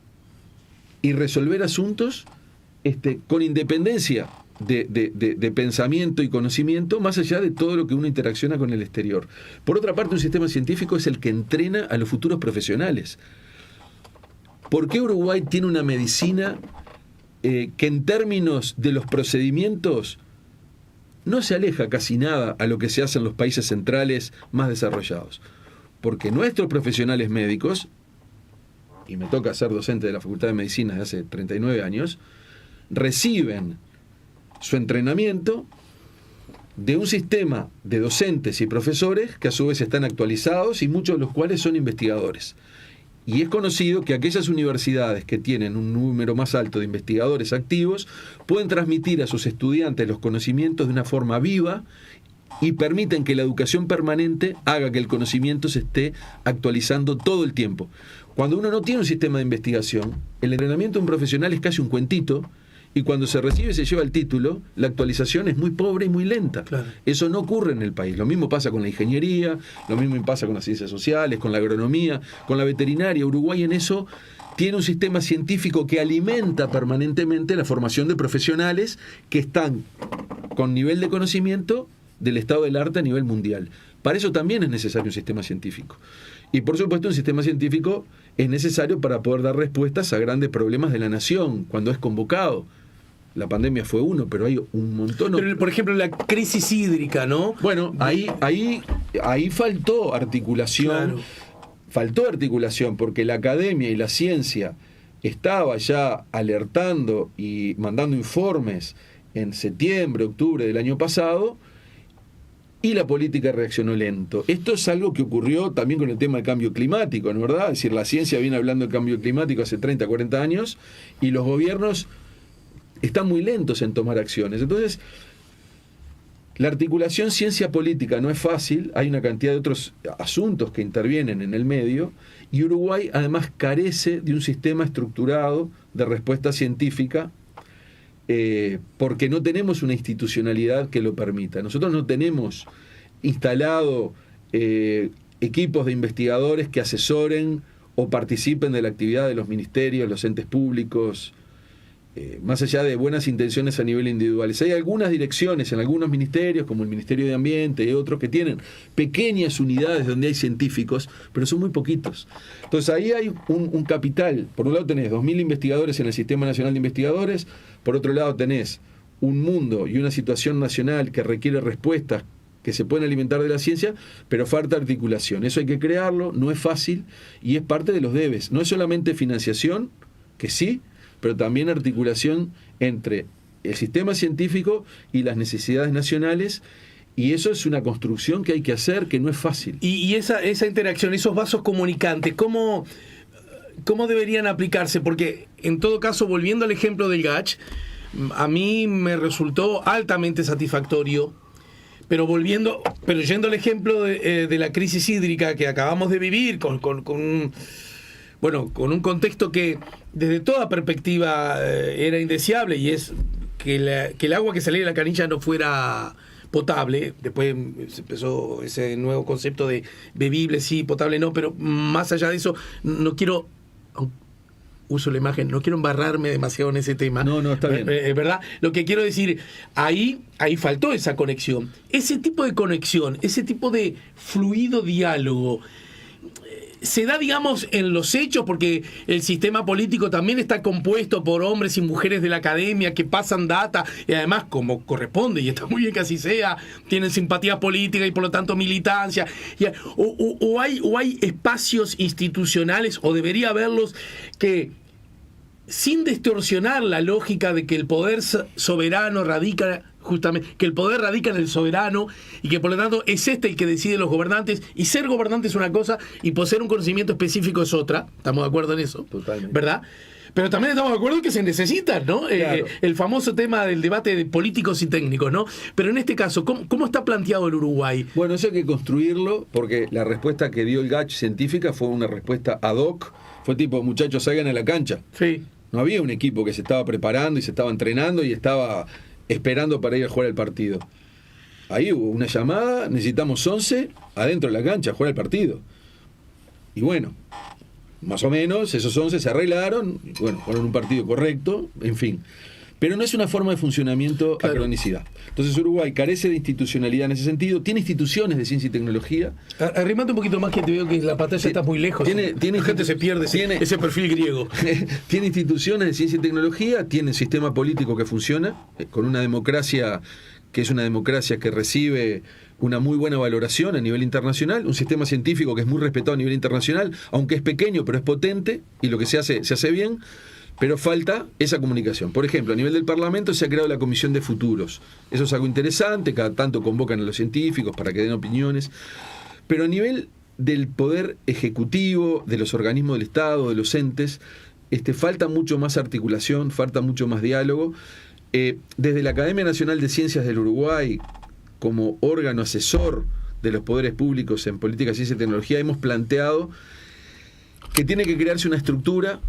y resolver asuntos con independencia de pensamiento y conocimiento, más allá de todo lo que uno interacciona con el exterior. Por otra parte, un sistema científico es el que entrena a los futuros profesionales. ¿Por qué Uruguay tiene una medicina que en términos de los procedimientos no se aleja casi nada a lo que se hace en los países centrales más desarrollados? Porque nuestros profesionales médicos, y me toca ser docente de la Facultad de Medicina desde hace 39 años, reciben su entrenamiento de un sistema de docentes y profesores que a su vez están actualizados, y muchos de los cuales son investigadores. Y es conocido que aquellas universidades que tienen un número más alto de investigadores activos pueden transmitir a sus estudiantes los conocimientos de una forma viva y permiten que la educación permanente haga que el conocimiento se esté actualizando todo el tiempo. Cuando uno no tiene un sistema de investigación, el entrenamiento de un profesional es casi un cuentito, y cuando se recibe y se lleva el título, la actualización es muy pobre y muy lenta. Claro. Eso no ocurre en el país. Lo mismo pasa con la ingeniería, lo mismo pasa con las ciencias sociales, con la agronomía, con la veterinaria. Uruguay en eso tiene un sistema científico que alimenta permanentemente la formación de profesionales que están con nivel de conocimiento del estado del arte a nivel mundial. Para eso también es necesario un sistema científico. Y por supuesto, un sistema científico es necesario para poder dar respuestas a grandes problemas de la nación cuando es convocado. La pandemia fue uno, pero hay un montón. Pero, por ejemplo, la crisis hídrica, ¿no? Bueno, ahí faltó articulación. Claro. Faltó articulación porque la academia y la ciencia estaba ya alertando y mandando informes en septiembre, octubre del año pasado, y la política reaccionó lento. Esto es algo que ocurrió también con el tema del cambio climático, ¿no es verdad? Es decir, la ciencia viene hablando del cambio climático hace 30, 40 años, y los gobiernos están muy lentos en tomar acciones. Entonces, La articulación ciencia-política no es fácil, hay una cantidad de otros asuntos que intervienen en el medio, y Uruguay además carece de un sistema estructurado de respuesta científica, porque no tenemos una institucionalidad que lo permita. Nosotros no tenemos instalado equipos de investigadores que asesoren o participen de la actividad de los ministerios, los entes públicos, más allá de buenas intenciones a nivel individual. Hay algunas direcciones en algunos ministerios, como el Ministerio de Ambiente y otros, que tienen pequeñas unidades donde hay científicos, pero son muy poquitos. Entonces ahí hay un capital. Por un lado tenés 2.000 investigadores en el Sistema Nacional de Investigadores, por otro lado tenés un mundo y una situación nacional que requiere respuestas que se pueden alimentar de la ciencia, pero falta articulación. Eso hay que crearlo, no es fácil, y es parte de los debes. No es solamente financiación, que sí, pero también articulación entre el sistema científico y las necesidades nacionales, y eso es una construcción que hay que hacer, que no es fácil. Y esa interacción, esos vasos comunicantes, ¿cómo deberían aplicarse? Porque, en todo caso, volviendo al ejemplo del GACH, a mí me resultó altamente satisfactorio, pero yendo al ejemplo de la crisis hídrica que acabamos de vivir, con un contexto que desde toda perspectiva era indeseable, y es que el agua que salía de la canilla no fuera potable. Después se empezó ese nuevo concepto de bebible sí, potable no, pero más allá de eso, no quiero, uso la imagen, no quiero embarrarme demasiado en ese tema. No, está bien. ¿Verdad? Lo que quiero decir, ahí faltó esa conexión. Ese tipo de conexión, ese tipo de fluido diálogo, se da, digamos, en los hechos, porque el sistema político también está compuesto por hombres y mujeres de la academia que pasan data, y además, como corresponde, y está muy bien que así sea, tienen simpatía política y por lo tanto militancia, o hay espacios institucionales, o debería haberlos, que sin distorsionar la lógica de que el poder soberano radica justamente, que el poder radica en el soberano, y que por lo tanto es el que decide los gobernantes, y ser gobernante es una cosa y poseer un conocimiento específico es otra. ¿Estamos de acuerdo en eso? Totalmente. ¿Verdad? Pero también estamos de acuerdo en que se necesitan, ¿no? Claro. El famoso tema del debate de políticos y técnicos, ¿no? Pero en este caso, ¿cómo está planteado el Uruguay? Bueno, eso hay que construirlo, porque la respuesta que dio el GACH científica fue una respuesta ad hoc. Fue tipo, muchachos, salgan a la cancha. Sí. No había un equipo que se estaba preparando y se estaba entrenando y estaba esperando para ir a jugar el partido. Ahí hubo una llamada, necesitamos 11 adentro de la cancha a jugar el partido. Y bueno, más o menos esos 11 se arreglaron, y bueno, jugaron un partido correcto, en fin. Pero no es una forma de funcionamiento a cronicidad. Entonces Uruguay carece de institucionalidad en ese sentido, tiene instituciones de ciencia y tecnología. Arrimate un poquito más, que te veo que la pantalla está muy lejos. La gente se pierde ese perfil griego. Tiene instituciones de ciencia y tecnología, tiene sistema político que funciona, con una democracia que es una democracia que recibe una muy buena valoración a nivel internacional, un sistema científico que es muy respetado a nivel internacional, aunque es pequeño pero es potente, y lo que se hace bien. Pero falta esa comunicación. Por ejemplo, a nivel del Parlamento se ha creado la Comisión de Futuros. Eso es algo interesante, cada tanto convocan a los científicos para que den opiniones. Pero a nivel del poder ejecutivo, de los organismos del Estado, de los entes, falta mucho más articulación, falta mucho más diálogo. Desde la Academia Nacional de Ciencias del Uruguay, como órgano asesor de los poderes públicos en política, ciencia y tecnología, hemos planteado que tiene que crearse una estructura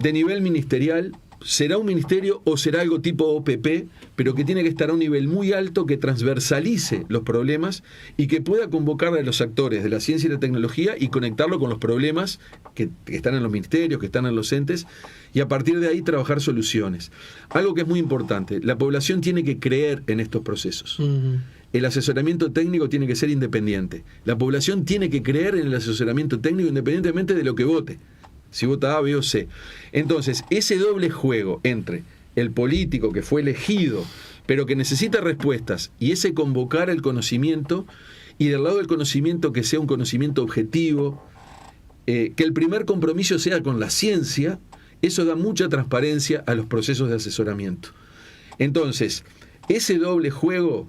de nivel ministerial. Será un ministerio o será algo tipo OPP, pero que tiene que estar a un nivel muy alto, que transversalice los problemas y que pueda convocar a los actores de la ciencia y la tecnología y conectarlo con los problemas que están en los ministerios, que están en los entes, y a partir de ahí trabajar soluciones. Algo que es muy importante, la población tiene que creer en estos procesos. El asesoramiento técnico tiene que ser independiente. La población tiene que creer en el asesoramiento técnico independientemente de lo que vote. Si vota A, B o C. Entonces, ese doble juego entre el político que fue elegido, pero que necesita respuestas, y ese convocar el conocimiento, y del lado del conocimiento que sea un conocimiento objetivo, que el primer compromiso sea con la ciencia, eso da mucha transparencia a los procesos de asesoramiento. Entonces, ese doble juego,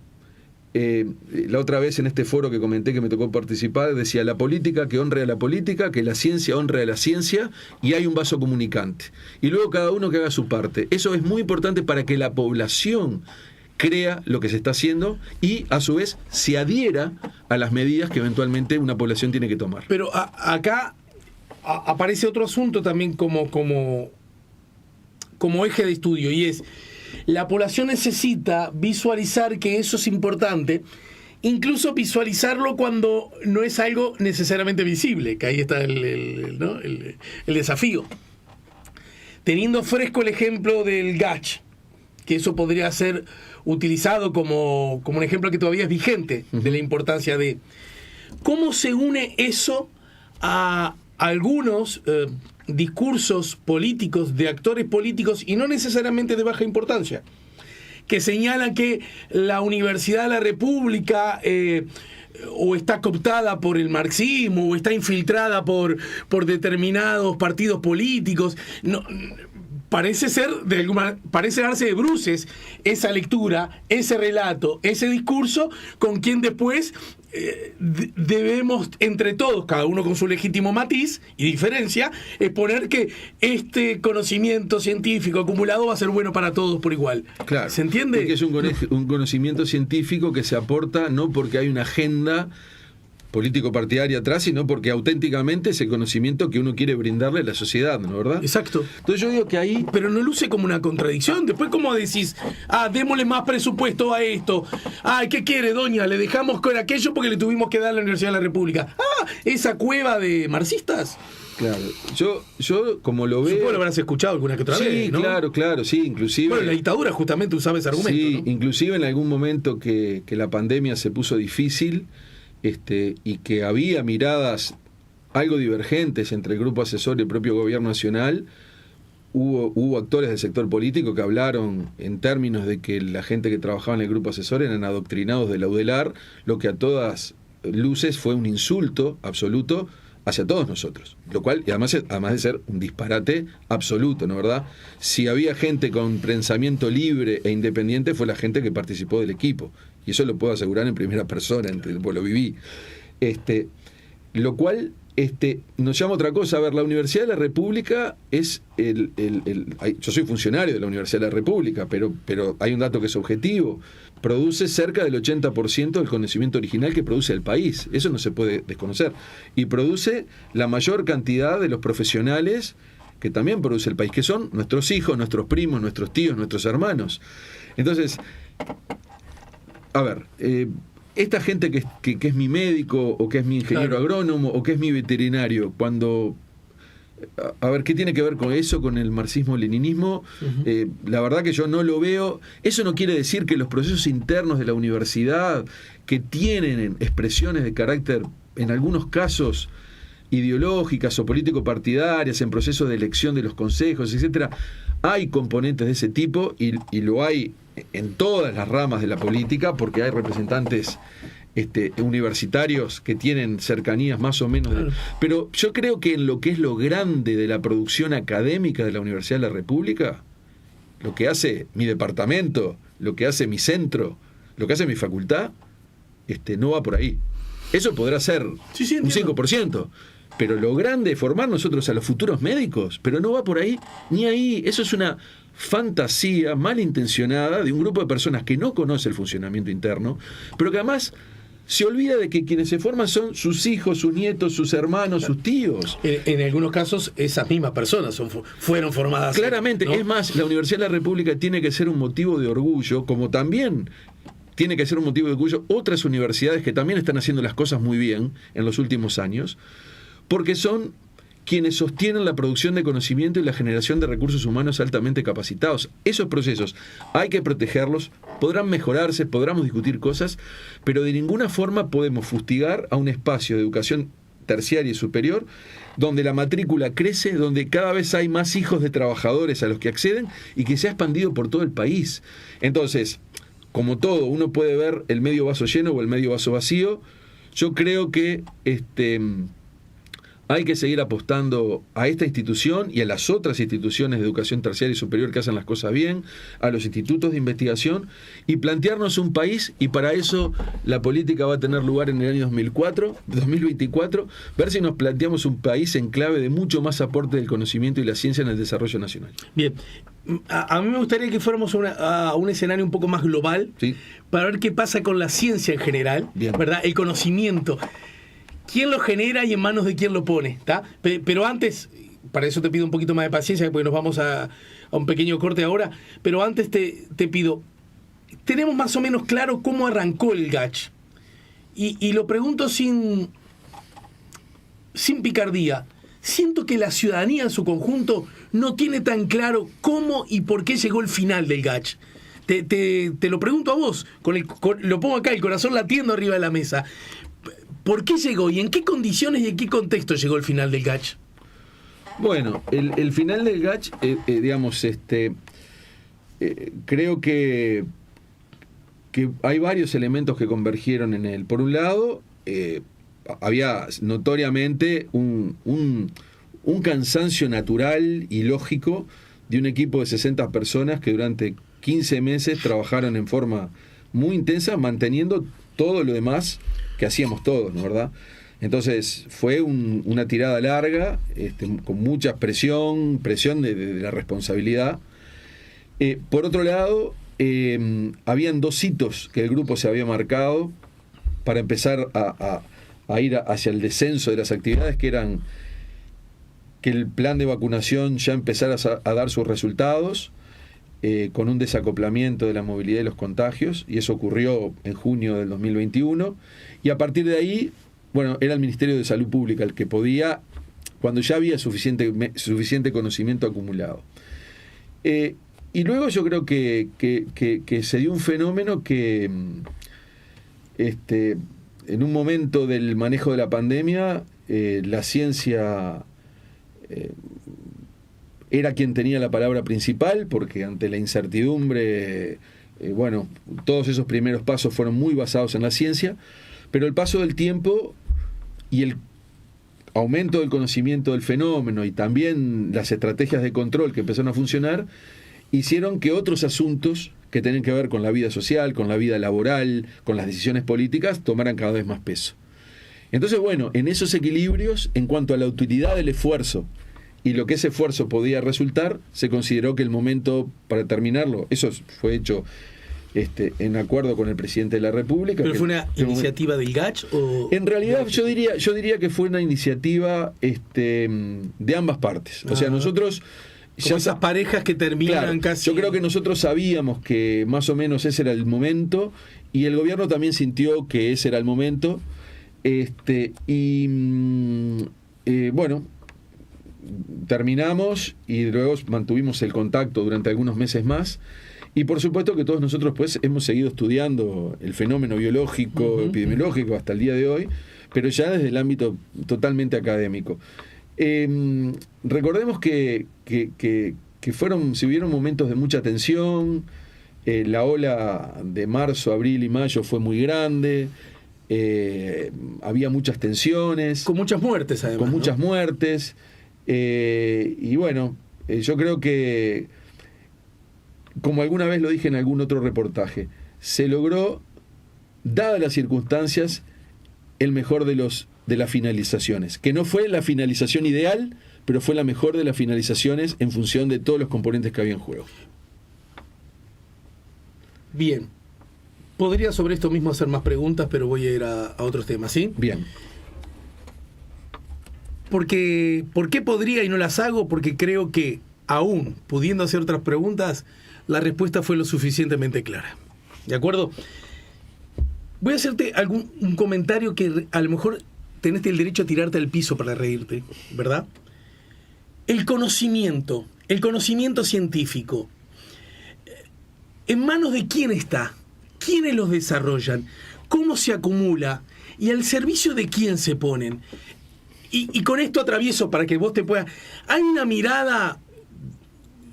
la otra vez en este foro que comenté que me tocó participar, decía: la política que honre a la política, que la ciencia honre a la ciencia, y hay un vaso comunicante. Y luego cada uno que haga su parte. Eso es muy importante para que la población crea lo que se está haciendo y a su vez se adhiera a las medidas que eventualmente una población tiene que tomar. Pero acá aparece otro asunto también como eje de estudio, y es: la población necesita visualizar que eso es importante, incluso visualizarlo cuando no es algo necesariamente visible, que ahí está el desafío. Teniendo fresco el ejemplo del GACH, que eso podría ser utilizado como un ejemplo que todavía es vigente de la importancia de cómo se une eso a algunos discursos políticos de actores políticos, y no necesariamente de baja importancia, que señalan que la Universidad de la República o está cooptada por el marxismo o está infiltrada por determinados partidos políticos. No, parece darse de bruces esa lectura, ese relato, ese discurso, con quien después debemos entre todos, cada uno con su legítimo matiz y diferencia, exponer que este conocimiento científico acumulado va a ser bueno para todos por igual. Claro, ¿se entiende? Porque es un conocimiento científico que se aporta no porque hay una agenda político-partidaria atrás, sino porque auténticamente es el conocimiento que uno quiere brindarle a la sociedad, ¿no, verdad? Exacto. Entonces yo digo que ahí... Pero no luce como una contradicción. Después, ¿cómo decís? Démosle más presupuesto a esto. ¿Qué quiere, doña? Le dejamos con aquello porque le tuvimos que dar a la Universidad de la República. ¿Esa cueva de marxistas? Claro. Yo como lo veo... Supongo lo habrás escuchado alguna que otra vez, ¿no? Claro, sí, inclusive... Bueno, la dictadura justamente usaba ese argumento, Sí, ¿no? Inclusive en algún momento que la pandemia se puso difícil, y que había miradas algo divergentes entre el grupo asesor y el propio gobierno nacional, hubo actores del sector político que hablaron en términos de que la gente que trabajaba en el grupo asesor eran adoctrinados de la UDELAR, lo que a todas luces fue un insulto absoluto hacia todos nosotros, lo cual, y además de ser un disparate absoluto, ¿no, verdad? Si había gente con pensamiento libre e independiente, fue la gente que participó del equipo, y eso lo puedo asegurar en primera persona, pues lo viví. Lo cual nos llama a otra cosa. A ver, la Universidad de la República es yo soy funcionario de la Universidad de la República, pero hay un dato que es objetivo: produce cerca del 80% del conocimiento original que produce el país. Eso no se puede desconocer. Y produce la mayor cantidad de los profesionales que también produce el país, que son nuestros hijos, nuestros primos, nuestros tíos, nuestros hermanos. Entonces, a ver, esta gente que es mi médico, o que es mi ingeniero agrónomo, o que es mi veterinario, cuando... A ver, ¿qué tiene que ver con eso, con el marxismo-leninismo? La verdad que yo no lo veo. Eso no quiere decir que los procesos internos de la universidad, que tienen expresiones de carácter, en algunos casos, ideológicas o político-partidarias, en procesos de elección de los consejos, etcétera, hay componentes de ese tipo, y lo hay en todas las ramas de la política, porque hay representantes universitarios que tienen cercanías más o menos pero yo creo que en lo que es lo grande de la producción académica de la Universidad de la República, lo que hace mi departamento, lo que hace mi centro, lo que hace mi facultad, no va por ahí. Eso podrá ser un 5%, pero lo grande es formar nosotros a los futuros médicos, pero no va por ahí ni ahí. Eso es una fantasía malintencionada de un grupo de personas que no conoce el funcionamiento interno, pero que además se olvida de que quienes se forman son sus hijos, sus nietos, sus hermanos, sus tíos. En algunos casos esas mismas personas fueron formadas. Claramente, ¿no? Es más, la Universidad de la República tiene que ser un motivo de orgullo, como también tiene que ser un motivo de orgullo otras universidades que también están haciendo las cosas muy bien en los últimos años, porque son quienes sostienen la producción de conocimiento y la generación de recursos humanos altamente capacitados. Esos procesos hay que protegerlos, podrán mejorarse, podremos discutir cosas, pero de ninguna forma podemos fustigar a un espacio de educación terciaria y superior donde la matrícula crece, donde cada vez hay más hijos de trabajadores a los que acceden y que se ha expandido por todo el país. Entonces, como todo, uno puede ver el medio vaso lleno o el medio vaso vacío. Yo creo que hay que seguir apostando a esta institución y a las otras instituciones de educación terciaria y superior que hacen las cosas bien, a los institutos de investigación, y plantearnos un país, y para eso la política va a tener lugar en el año 2024, ver si nos planteamos un país en clave de mucho más aporte del conocimiento y la ciencia en el desarrollo nacional. Bien, A mí me gustaría que fuéramos a un escenario un poco más global, ¿sí?, para ver qué pasa con la ciencia en general, bien, ¿verdad? El conocimiento. ¿Quién lo genera y en manos de quién lo pone? ¿Tá? Pero antes, para eso te pido un poquito más de paciencia, porque nos vamos a un pequeño corte ahora, pero antes te pido, tenemos más o menos claro cómo arrancó el GACH. Y lo pregunto sin picardía. Siento que la ciudadanía en su conjunto no tiene tan claro cómo y por qué llegó el final del GACH. Te lo pregunto a vos, lo pongo acá, el corazón latiendo arriba de la mesa. ¿Por qué llegó y en qué condiciones y en qué contexto llegó el final del GACH? Bueno, el final del GACH, digamos, creo que hay varios elementos que convergieron en él. Por un lado, había notoriamente un cansancio natural y lógico de un equipo de 60 personas que durante 15 meses trabajaron en forma muy intensa, manteniendo todo lo demás que hacíamos todos, ¿no, verdad? Entonces fue una tirada larga, con mucha presión de la responsabilidad. Por otro lado, habían 2 hitos que el grupo se había marcado para empezar a ir hacia el descenso de las actividades, que eran que el plan de vacunación ya empezara a dar sus resultados, con un desacoplamiento de la movilidad y los contagios, y eso ocurrió en junio del 2021, y a partir de ahí, bueno, era el Ministerio de Salud Pública el que podía, cuando ya había suficiente conocimiento acumulado. Y luego yo creo que se dio un fenómeno que en un momento del manejo de la pandemia, la ciencia era quien tenía la palabra principal, porque ante la incertidumbre, bueno, todos esos primeros pasos fueron muy basados en la ciencia, pero el paso del tiempo y el aumento del conocimiento del fenómeno y también las estrategias de control que empezaron a funcionar, hicieron que otros asuntos que tienen que ver con la vida social, con la vida laboral, con las decisiones políticas, tomaran cada vez más peso. Entonces, bueno, en esos equilibrios, en cuanto a la utilidad del esfuerzo y lo que ese esfuerzo podía resultar, se consideró que el momento para terminarlo, eso fue hecho en acuerdo con el presidente de la República. ¿Pero fue una iniciativa del GACH? ¿O en realidad yo diría que fue una iniciativa de ambas partes. O sea, nosotros... Como esas parejas que terminan, claro, casi... Yo creo que nosotros sabíamos que más o menos ese era el momento, y el gobierno también sintió que ese era el momento, bueno, terminamos y luego mantuvimos el contacto durante algunos meses más, y por supuesto que todos nosotros pues hemos seguido estudiando el fenómeno biológico, epidemiológico hasta el día de hoy, pero ya desde el ámbito totalmente académico. Recordemos que si hubieron momentos de mucha tensión, la ola de marzo, abril y mayo fue muy grande, había muchas tensiones. Con muchas muertes, además. Con muchas muertes. Y bueno, yo creo que, como alguna vez lo dije en algún otro reportaje, se logró, dadas las circunstancias, el mejor de las finalizaciones, que no fue la finalización ideal, pero fue la mejor de las finalizaciones en función de todos los componentes que había en juego. Bien. Podría sobre esto mismo hacer más preguntas, pero voy a ir a otros temas, ¿sí? Bien. ¿Por qué podría y no las hago? Porque creo que, aún pudiendo hacer otras preguntas, la respuesta fue lo suficientemente clara. ¿De acuerdo? Voy a hacerte un comentario que a lo mejor tenés el derecho a tirarte al piso para reírte, ¿verdad? El conocimiento científico, ¿en manos de quién está? ¿Quiénes los desarrollan? ¿Cómo se acumula? ¿Y al servicio de quién se ponen? Y con esto atravieso para que vos te puedas... Hay una mirada...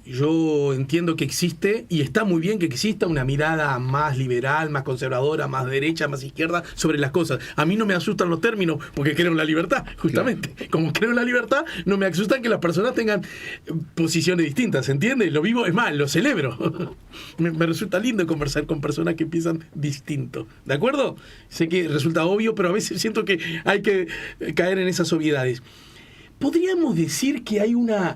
Yo entiendo que existe, y está muy bien que exista una mirada más liberal, más conservadora, más derecha, más izquierda sobre las cosas. A mí no me asustan los términos porque creo en la libertad, justamente. Claro. Como creo en la libertad, no me asustan que las personas tengan posiciones distintas, ¿entiendes? Lo vivo, es más, lo celebro. me resulta lindo conversar con personas que piensan distinto, ¿de acuerdo? Sé que resulta obvio, pero a veces siento que hay que caer en esas obviedades. ¿Podríamos decir que hay una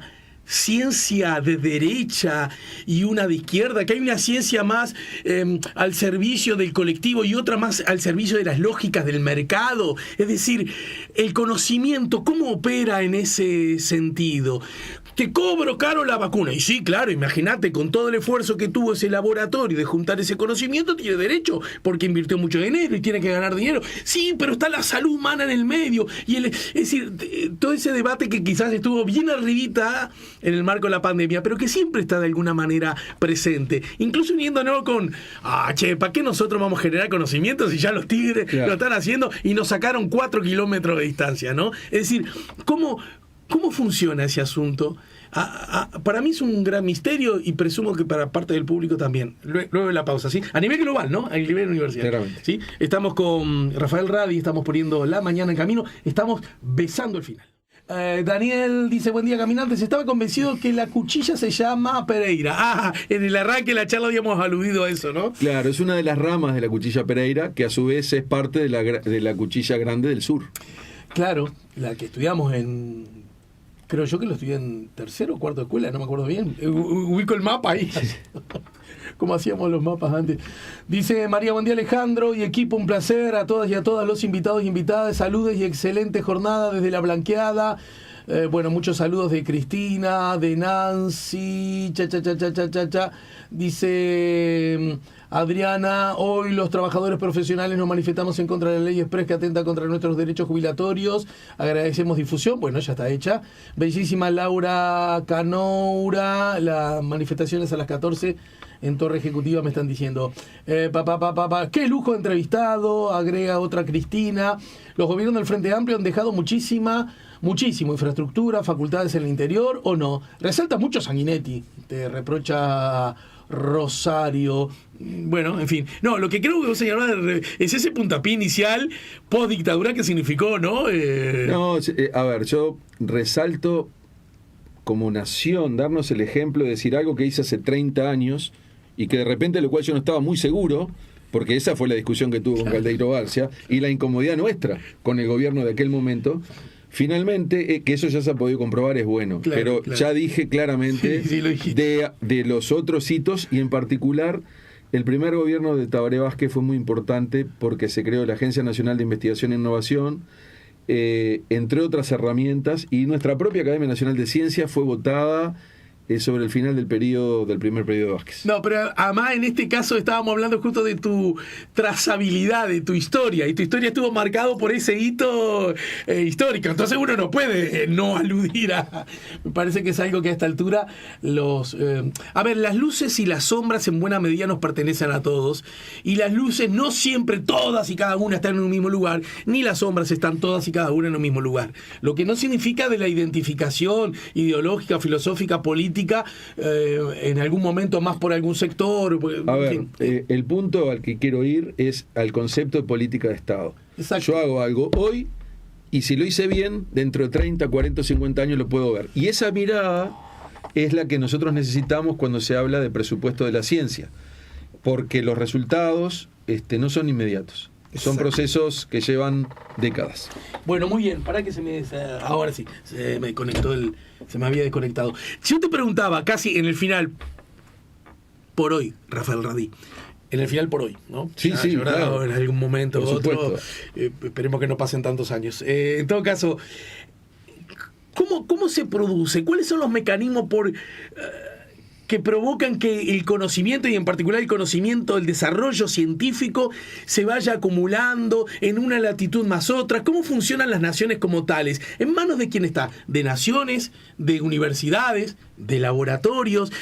ciencia de derecha y una de izquierda, que hay una ciencia más al servicio del colectivo y otra más al servicio de las lógicas del mercado. Es decir, el conocimiento, ¿cómo opera en ese sentido? Te cobro caro la vacuna. Y sí, claro, imagínate, con todo el esfuerzo que tuvo ese laboratorio de juntar ese conocimiento, tiene derecho, porque invirtió mucho dinero y tiene que ganar dinero. Sí, pero está la salud humana en el medio. Es decir, todo ese debate que quizás estuvo bien arribita en el marco de la pandemia, pero que siempre está de alguna manera presente. Incluso uniéndonos con, ¿para qué nosotros vamos a generar conocimiento si ya los tigres lo están haciendo y nos sacaron 4 kilómetros de distancia, ¿no? Es decir, ¿cómo funciona ese asunto? Para mí es un gran misterio y presumo que para parte del público también. Luego de la pausa, ¿sí? A nivel global, ¿no? A nivel universitario. ¿Sí? Estamos con Rafael Radi, estamos poniendo la mañana en camino, estamos besando el final. Daniel dice, buen día caminantes, estaba convencido que la cuchilla se llama Pereira. En el arranque de la charla habíamos aludido a eso, ¿no? Claro, es una de las ramas de la cuchilla Pereira, que a su vez es parte de la cuchilla grande del sur. Claro, la que estudiamos creo yo que lo estudié en tercero o cuarto de escuela, no me acuerdo bien. Ubico el mapa ahí. Como hacíamos los mapas antes. Dice María, buen día Alejandro y equipo, un placer a todas y a todos los invitados y invitadas. Saludos y excelente jornada desde La Blanqueada. Bueno, muchos saludos de Cristina, de Nancy. Dice Adriana, hoy los trabajadores profesionales nos manifestamos en contra de la ley express que atenta contra nuestros derechos jubilatorios. Agradecemos difusión. Bueno, ya está hecha. Bellísima Laura Canoura. Las manifestaciones a las 14 en Torre Ejecutiva, me están diciendo. Qué lujo de entrevistado, agrega otra Cristina. Los gobiernos del Frente Amplio han dejado muchísimo infraestructura, facultades en el interior, ¿o no? Resalta mucho Sanguinetti, te reprocha Rosario. Bueno, en fin. No, lo que creo que vos señalás es ese puntapié inicial post-dictadura que significó, ¿no? No, a ver, yo resalto como nación, darnos el ejemplo de decir algo que hice hace 30 años y que de repente, de lo cual yo no estaba muy seguro, porque esa fue la discusión que tuvo con Caldeiro García y la incomodidad nuestra con el gobierno de aquel momento. Finalmente, que eso ya se ha podido comprobar, es bueno. Pero ya dije claramente de los otros hitos, y en particular el primer gobierno de Tabaré Vázquez fue muy importante porque se creó la Agencia Nacional de Investigación e Innovación, entre otras herramientas, y nuestra propia Academia Nacional de Ciencias fue votada sobre el final del primer periodo de Vázquez. No, pero además en este caso estábamos hablando justo de tu trazabilidad, de tu historia, y tu historia estuvo marcado por ese hito histórico, entonces uno no puede no aludir a... Me parece que es algo que a esta altura las luces y las sombras en buena medida nos pertenecen a todos, y las luces no siempre todas y cada una están en un mismo lugar, ni las sombras están todas y cada una en un mismo lugar, lo que no significa de la identificación ideológica, filosófica, política, en algún momento más por algún sector. A ver, el punto al que quiero ir es al concepto de política de Estado. Exacto. Yo hago algo hoy y si lo hice bien, dentro de 30, 40 o 50 años lo puedo ver. Y esa mirada es la que nosotros necesitamos cuando se habla de presupuesto de la ciencia, porque los resultados no son inmediatos. Son procesos que llevan décadas. Bueno, muy bien. Para que ahora sí, se me había desconectado. Si yo te preguntaba, casi en el final, por hoy, Rafael Radi, en el final por hoy, ¿no? Sí, claro. En algún momento u otro. Esperemos que no pasen tantos años. En todo caso, ¿cómo se produce? ¿Cuáles son los mecanismos que provocan que el conocimiento, y en particular el conocimiento, el desarrollo científico, se vaya acumulando en una latitud más otra? ¿Cómo funcionan las naciones como tales? ¿En manos de quién está? ¿De naciones? ¿De universidades? ¿De laboratorios?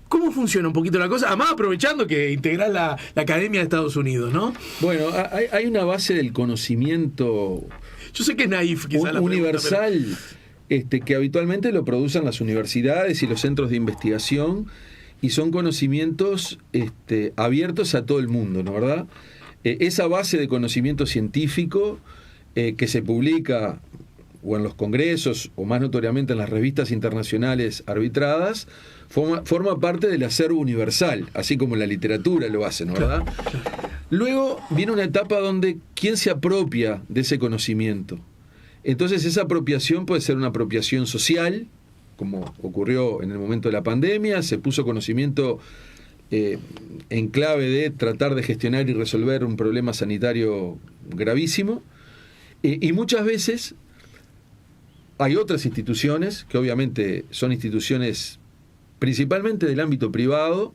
¿Cómo funciona un poquito la cosa? Además, aprovechando que integrás la Academia de Estados Unidos, ¿no? Bueno, hay una base del conocimiento... Yo sé que es naif, quizás la universal... pregunta, pero... que habitualmente lo producen las universidades y los centros de investigación, y son conocimientos abiertos a todo el mundo, ¿no, verdad? Esa base de conocimiento científico que se publica o en los congresos o más notoriamente en las revistas internacionales arbitradas, forma parte del acervo universal, así como la literatura lo hace, ¿no, verdad? Luego viene una etapa donde ¿quién se apropia de ese conocimiento? Entonces esa apropiación puede ser una apropiación social, como ocurrió en el momento de la pandemia, se puso conocimiento en clave de tratar de gestionar y resolver un problema sanitario gravísimo, y muchas veces hay otras instituciones, que obviamente son instituciones principalmente del ámbito privado,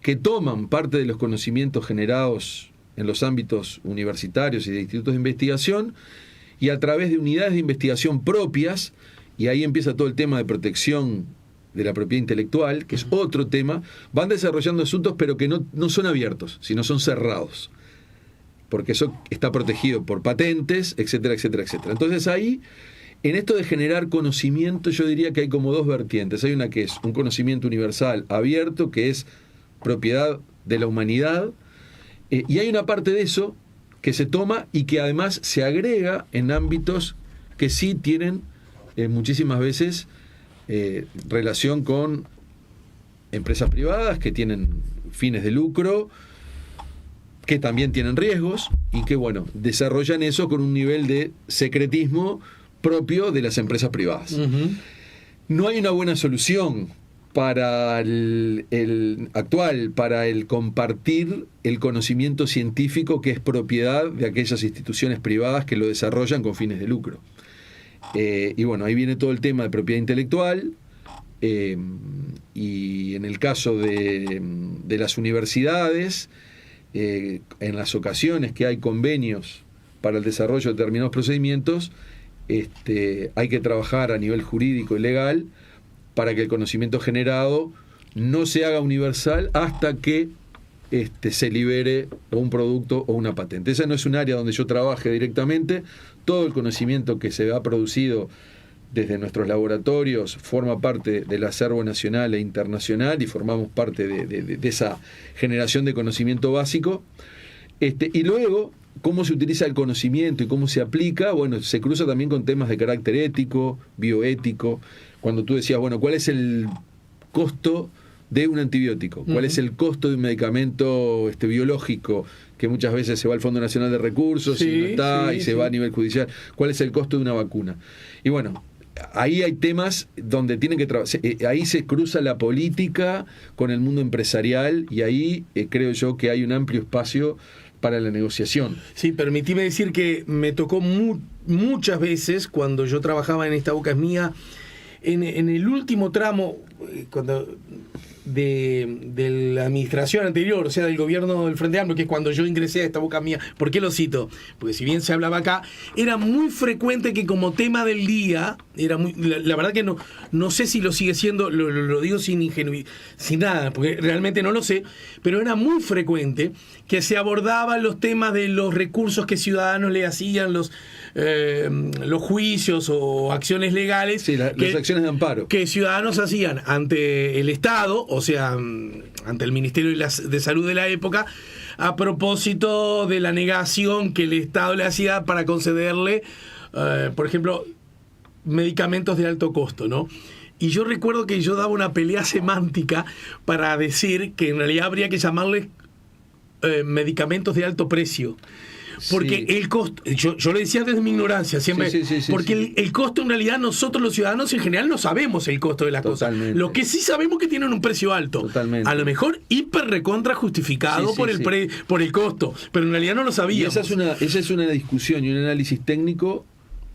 que toman parte de los conocimientos generados en los ámbitos universitarios y de institutos de investigación, y a través de unidades de investigación propias, y ahí empieza todo el tema de protección de la propiedad intelectual, que es otro tema, van desarrollando asuntos pero que no son abiertos, sino son cerrados, porque eso está protegido por patentes, etcétera, etcétera, etcétera. Entonces ahí, en esto de generar conocimiento, yo diría que hay como dos vertientes. Hay una que es un conocimiento universal abierto, que es propiedad de la humanidad, y hay una parte de eso que se toma y que además se agrega en ámbitos que sí tienen muchísimas veces relación con empresas privadas que tienen fines de lucro, que también tienen riesgos y que, bueno, desarrollan eso con un nivel de secretismo propio de las empresas privadas. Uh-huh. No hay una buena solución para el actual, para el compartir el conocimiento científico que es propiedad de aquellas instituciones privadas que lo desarrollan con fines de lucro. Y bueno, ahí viene todo el tema de propiedad intelectual, y en el caso de las universidades, en las ocasiones que hay convenios para el desarrollo de determinados procedimientos, hay que trabajar a nivel jurídico y legal para que el conocimiento generado no se haga universal hasta que se libere un producto o una patente. Esa no es un área donde yo trabaje directamente. Todo el conocimiento que se ha producido desde nuestros laboratorios forma parte del acervo nacional e internacional y formamos parte de esa generación de conocimiento básico. Y luego, cómo se utiliza el conocimiento y cómo se aplica, bueno, se cruza también con temas de carácter ético, bioético. Cuando tú decías, bueno, ¿cuál es el costo de un antibiótico? ¿Cuál es el costo de un medicamento biológico? Que muchas veces se va al Fondo Nacional de Recursos y no está, y se va a nivel judicial. ¿Cuál es el costo de una vacuna? Y bueno, ahí hay temas donde tienen que trabajar. Ahí se cruza la política con el mundo empresarial y ahí creo yo que hay un amplio espacio para la negociación. Sí, permitime decir que me tocó muchas veces cuando yo trabajaba en Esta Boca es Mía, en el último tramo de la administración anterior, o sea, del gobierno del Frente Amplio, que es cuando yo ingresé a Esta Boca Mía. ¿Por qué lo cito? Porque si bien se hablaba acá, era muy frecuente que como tema del día, la verdad que no sé si lo sigue siendo, lo digo sin ingenuidad, sin nada, porque realmente no lo sé, pero era muy frecuente que se abordaban los temas de los recursos que ciudadanos le hacían, los juicios o acciones legales, sí, las acciones de amparo que ciudadanos hacían ante el Estado, o sea, ante el Ministerio de Salud de la época, a propósito de la negación que el Estado le hacía para concederle, por ejemplo, medicamentos de alto costo, ¿no? Y yo recuerdo que yo daba una pelea semántica para decir que en realidad habría que llamarles medicamentos de alto precio. Porque sí, el costo, yo lo decía desde mi ignorancia siempre, sí, porque el costo en realidad nosotros los ciudadanos en general no sabemos el costo de las cosas. Lo que sí sabemos que tienen un precio alto. Totalmente. A lo mejor hiper recontra justificado por el costo, pero en realidad no lo sabíamos. Y esa es una discusión y un análisis técnico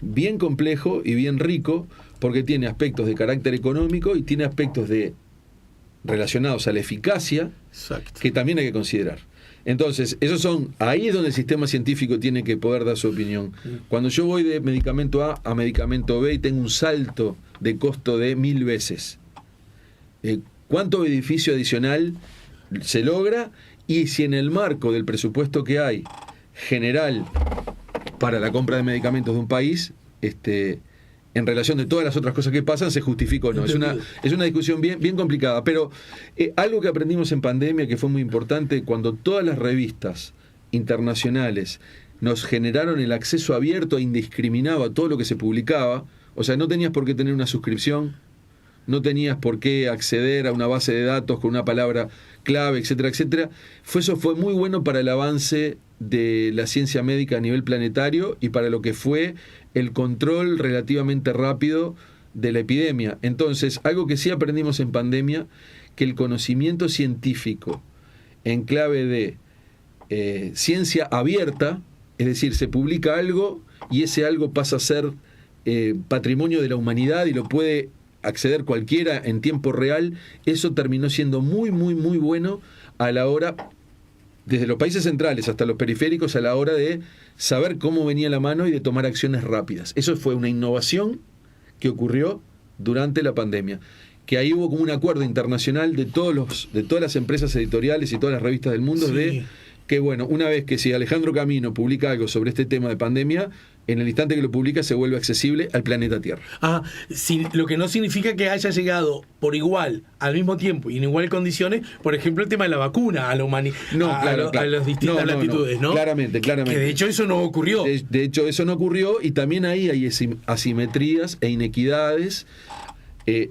bien complejo y bien rico, porque tiene aspectos de carácter económico y tiene aspectos relacionados a la eficacia. Exacto. Que también hay que considerar. Entonces, ahí es donde el sistema científico tiene que poder dar su opinión. Cuando yo voy de medicamento A a medicamento B y tengo un salto de costo de 1000 veces, ¿cuánto beneficio adicional se logra? Y si en el marco del presupuesto que hay general para la compra de medicamentos de un país, en relación de todas las otras cosas que pasan, se justifica o no. Es una discusión bien complicada, pero algo que aprendimos en pandemia que fue muy importante, cuando todas las revistas internacionales nos generaron el acceso abierto e indiscriminado a todo lo que se publicaba, o sea, no tenías por qué tener una suscripción, no tenías por qué acceder a una base de datos con una palabra clave, etcétera, etcétera. Eso fue muy bueno para el avance de la ciencia médica a nivel planetario y para lo que fue el control relativamente rápido de la epidemia. Entonces, algo que sí aprendimos en pandemia, que el conocimiento científico en clave de ciencia abierta, es decir, se publica algo y ese algo pasa a ser patrimonio de la humanidad y lo puede acceder cualquiera en tiempo real, eso terminó siendo muy, muy, muy bueno a la hora, desde los países centrales hasta los periféricos, a la hora de saber cómo venía la mano y de tomar acciones rápidas. Eso fue una innovación que ocurrió durante la pandemia, que ahí hubo como un acuerdo internacional de todas las empresas editoriales y todas las revistas del mundo, sí, de que, bueno, una vez que si Alejandro Camino publica algo sobre este tema de pandemia, en el instante que lo publica se vuelve accesible al planeta Tierra. Lo que no significa que haya llegado por igual, al mismo tiempo y en igual condiciones, por ejemplo, el tema de la vacuna a la humanidad, a las distintas latitudes, ¿no? Claramente. Que de hecho eso no ocurrió. De hecho eso no ocurrió, y también ahí hay asimetrías e inequidades.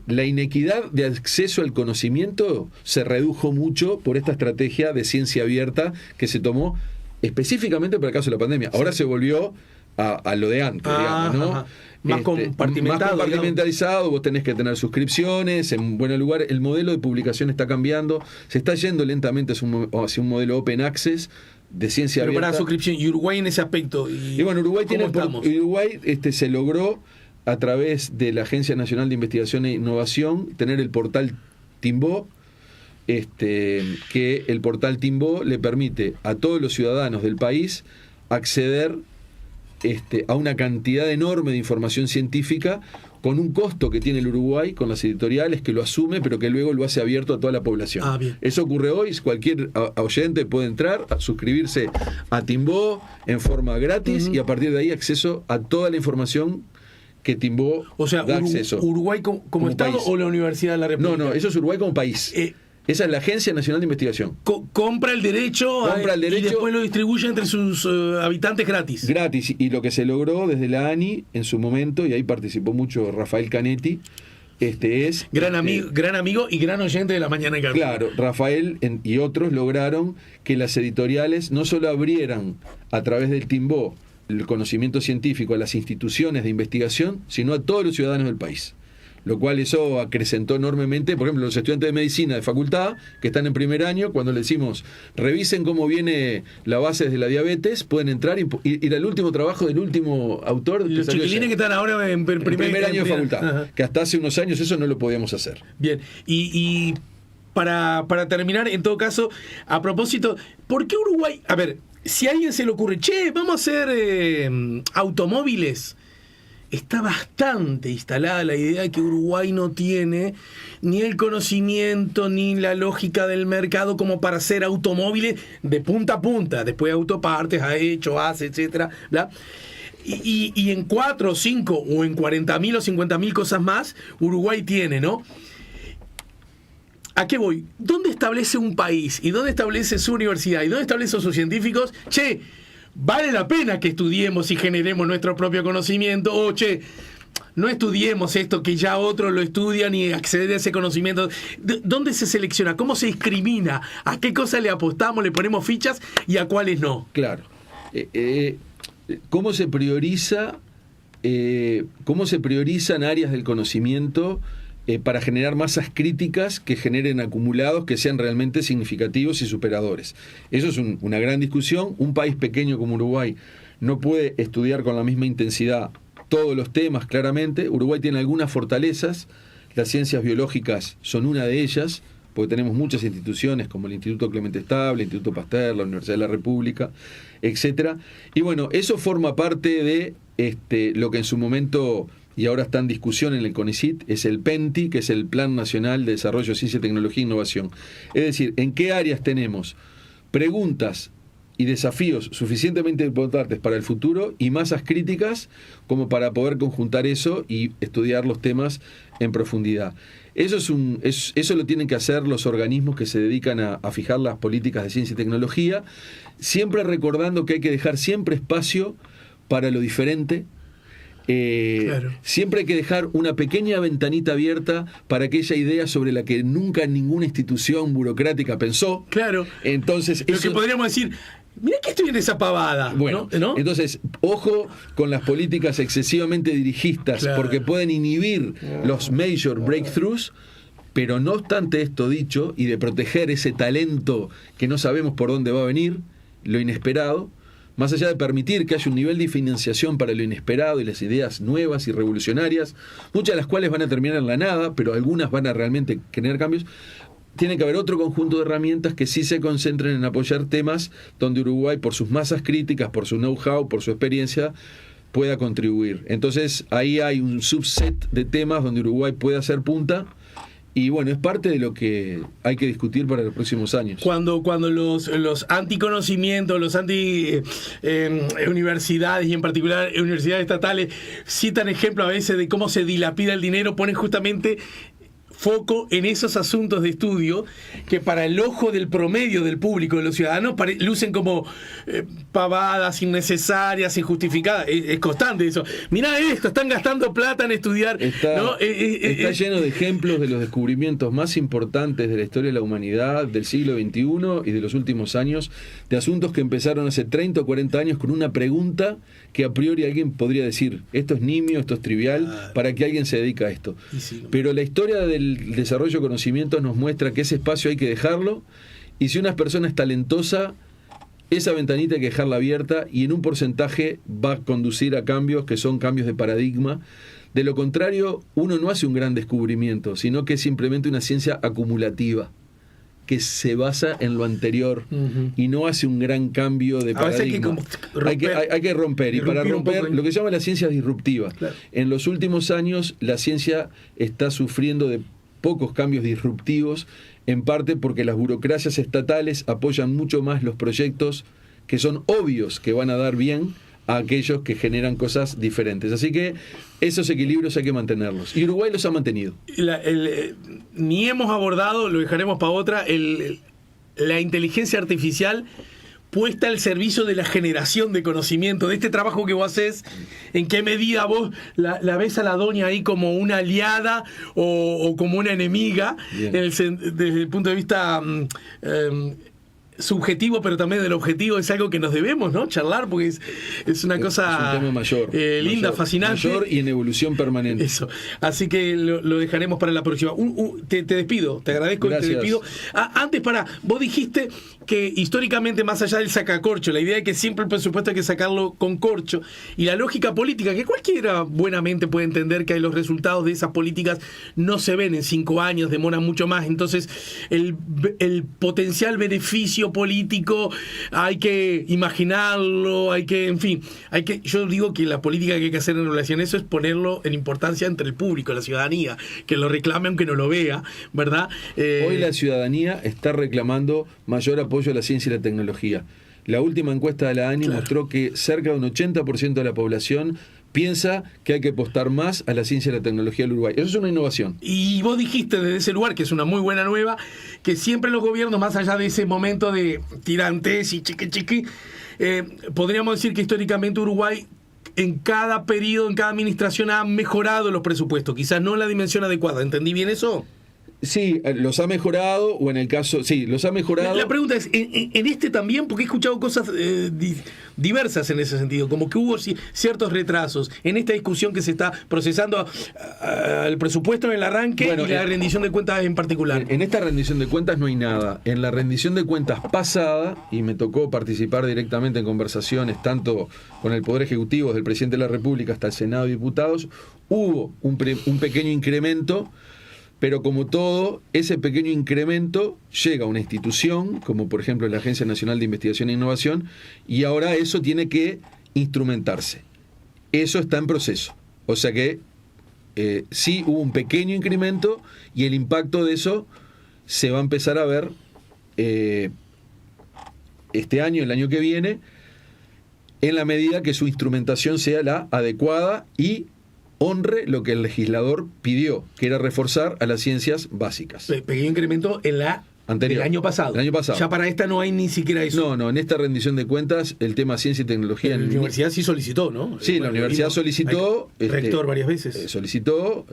La inequidad de acceso al conocimiento se redujo mucho por esta estrategia de ciencia abierta que se tomó específicamente para el caso de la pandemia. Ahora se volvió a lo de antes, digamos, ¿no? Más compartimentalizado, vos tenés que tener suscripciones en buen lugar, el modelo de publicación está cambiando, se está yendo lentamente hacia un modelo open access de ciencia abierta. Para suscripción, y Uruguay en ese aspecto. Y bueno, Uruguay se logró, a través de la Agencia Nacional de Investigación e Innovación, tener el portal Timbó, que el portal Timbó le permite a todos los ciudadanos del país acceder a una cantidad enorme de información científica con un costo que tiene el Uruguay con las editoriales, que lo asume, pero que luego lo hace abierto a toda la población. Bien. Eso ocurre hoy, cualquier oyente puede entrar, suscribirse a Timbó en forma gratis, y a partir de ahí acceso a toda la información que Timbó da acceso. ¿Uruguay como Estado país, o la Universidad de la República? No, eso es Uruguay como país. Esa es la Agencia Nacional de Investigación. Compra el derecho y después lo distribuye entre sus habitantes gratis. Gratis, y lo que se logró desde la ANI en su momento, y ahí participó mucho Rafael Canetti, es... Gran amigo y gran oyente de La Mañana en Caracol. Claro, Rafael y otros lograron que las editoriales no solo abrieran a través del Timbó el conocimiento científico a las instituciones de investigación, sino a todos los ciudadanos del país. Lo cual eso acrecentó enormemente, por ejemplo, los estudiantes de medicina de facultad, que están en primer año, cuando le decimos, revisen cómo viene la base de la diabetes, pueden entrar y ir al último trabajo del último autor. Los chiquilines que están ahora en primer año de facultad. Ajá. Que hasta hace unos años eso no lo podíamos hacer. Bien, y para terminar, en todo caso, a propósito, ¿por qué Uruguay? A ver, si a alguien se le ocurre, vamos a hacer automóviles, está bastante instalada la idea de que Uruguay no tiene ni el conocimiento ni la lógica del mercado como para hacer automóviles de punta a punta, después autopartes, hace, etcétera, bla. Y en 4 o 5 o en 40.000 o 50.000 cosas más, Uruguay tiene, ¿no? ¿A qué voy? ¿Dónde establece un país? ¿Y dónde establece su universidad? ¿Y dónde establecen sus científicos? Vale la pena que estudiemos y generemos nuestro propio conocimiento, no estudiemos esto que ya otros lo estudian y acceder a ese conocimiento. ¿Dónde se selecciona? ¿Cómo se discrimina? ¿A qué cosas le apostamos, le ponemos fichas y a cuáles no? Claro. ¿Cómo se prioriza? ¿Cómo se priorizan áreas del conocimiento para generar masas críticas que generen acumulados que sean realmente significativos y superadores? Eso es una gran discusión. Un país pequeño como Uruguay no puede estudiar con la misma intensidad todos los temas, claramente. Uruguay tiene algunas fortalezas, las ciencias biológicas son una de ellas, porque tenemos muchas instituciones como el Instituto Clemente Estable, el Instituto Pasteur, la Universidad de la República, etcétera. Y bueno, eso forma parte de lo que en su momento, y ahora está en discusión en el CONICYT, es el PENTI, que es el Plan Nacional de Desarrollo de Ciencia, Tecnología e Innovación. Es decir, ¿en qué áreas tenemos preguntas y desafíos suficientemente importantes para el futuro y masas críticas como para poder conjuntar eso y estudiar los temas en profundidad? Eso lo tienen que hacer los organismos que se dedican a fijar las políticas de ciencia y tecnología, siempre recordando que hay que dejar siempre espacio para lo diferente. Claro. Siempre hay que dejar una pequeña ventanita abierta para aquella idea sobre la que nunca ninguna institución burocrática pensó. Claro. Entonces, lo que podríamos decir, mirá que estoy en esa pavada. Bueno, ¿no? Entonces, ojo con las políticas excesivamente dirigistas, Claro. porque pueden inhibir los major breakthroughs, pero no obstante esto dicho, y de proteger ese talento que no sabemos por dónde va a venir, lo inesperado, más allá de permitir que haya un nivel de financiación para lo inesperado y las ideas nuevas y revolucionarias, muchas de las cuales van a terminar en la nada, pero algunas van a realmente generar cambios, tiene que haber otro conjunto de herramientas que sí se concentren en apoyar temas donde Uruguay, por sus masas críticas, por su know-how, por su experiencia, pueda contribuir. Entonces ahí hay un subset de temas donde Uruguay puede hacer punta. Y bueno, es parte de lo que hay que discutir para los próximos años. Cuando los anticonocimientos, los universidades y en particular universidades estatales citan ejemplos a veces de cómo se dilapida el dinero, ponen justamente foco en esos asuntos de estudio que para el ojo del promedio del público, de los ciudadanos, lucen como pavadas, innecesarias, injustificadas. Es constante eso. Mirá esto, están gastando plata en estudiar. Está lleno de ejemplos de los descubrimientos más importantes de la historia de la humanidad, del siglo XXI y de los últimos años, de asuntos que empezaron hace 30 o 40 años con una pregunta que a priori alguien podría decir, esto es nimio, esto es trivial, ¿para qué alguien se dedica a esto? Pero la historia del desarrollo de conocimientos nos muestra que ese espacio hay que dejarlo, y si una persona es talentosa, esa ventanita hay que dejarla abierta, y en un porcentaje va a conducir a cambios que son cambios de paradigma. De lo contrario, uno no hace un gran descubrimiento, sino que es simplemente una ciencia acumulativa que se basa en lo anterior y no hace un gran cambio de paradigma. Hay que romper, y para romper lo que se llama la ciencia disruptiva. Claro. En los últimos años la ciencia está sufriendo de pocos cambios disruptivos, en parte porque las burocracias estatales apoyan mucho más los proyectos que son obvios que van a dar bien a aquellos que generan cosas diferentes. Así que esos equilibrios hay que mantenerlos. Y Uruguay los ha mantenido. Ni hemos abordado, lo dejaremos para otra, la inteligencia artificial puesta al servicio de la generación de conocimiento, de este trabajo que vos haces. ¿En qué medida vos la ves a la doña ahí como una aliada o como una enemiga? Desde el punto de vista subjetivo, pero también del objetivo, es algo que nos debemos, ¿no? Charlar, porque es una cosa es un tema mayor, linda, fascinante. Mayor y en evolución permanente. Eso. Así que lo dejaremos para la próxima. Te despido, te agradezco. Gracias. Y te despido. Antes, vos dijiste que históricamente, más allá del sacacorcho, la idea de que siempre el presupuesto hay que sacarlo con corcho, y la lógica política, que cualquiera buenamente puede entender que los resultados de esas políticas no se ven en 5 años, demoran mucho más. Entonces, el potencial beneficio político hay que imaginarlo, yo digo que la política que hay que hacer en relación a eso es ponerlo en importancia entre el público, la ciudadanía, que lo reclame aunque no lo vea, ¿verdad? Hoy la ciudadanía está reclamando mayor apoyo a la ciencia y la tecnología. La última encuesta de la ANI mostró que cerca de un 80% de la población piensa que hay que apostar más a la ciencia y la tecnología del Uruguay. Eso es una innovación. Y vos dijiste desde ese lugar, que es una muy buena nueva, que siempre los gobiernos, más allá de ese momento de tirantes y chiqui, podríamos decir que históricamente Uruguay en cada periodo, en cada administración ha mejorado los presupuestos, quizás no en la dimensión adecuada. ¿Entendí bien eso? Sí, los ha mejorado, o en el caso, sí, los ha mejorado. La pregunta es, ¿en este también? Porque he escuchado cosas diversas en ese sentido, como que hubo ciertos retrasos en esta discusión que se está procesando el presupuesto en el arranque y la rendición de cuentas en particular. En esta rendición de cuentas no hay nada. En la rendición de cuentas pasada, y me tocó participar directamente en conversaciones tanto con el Poder Ejecutivo, desde el Presidente de la República hasta el Senado y Diputados, hubo un pequeño incremento. Pero como todo, ese pequeño incremento llega a una institución, como por ejemplo la Agencia Nacional de Investigación e Innovación, y ahora eso tiene que instrumentarse. Eso está en proceso. O sea que sí hubo un pequeño incremento, y el impacto de eso se va a empezar a ver este año, el año que viene, en la medida que su instrumentación sea la adecuada y honre lo que el legislador pidió, que era reforzar a las ciencias básicas. Pequeño incremento en la anterior, del año pasado. El año pasado. Ya para esta no hay ni siquiera eso. No, en esta rendición de cuentas, el tema ciencia y tecnología. La universidad sí solicitó, ¿no? Sí, la universidad solicitó. Rector varias veces. Solicitó,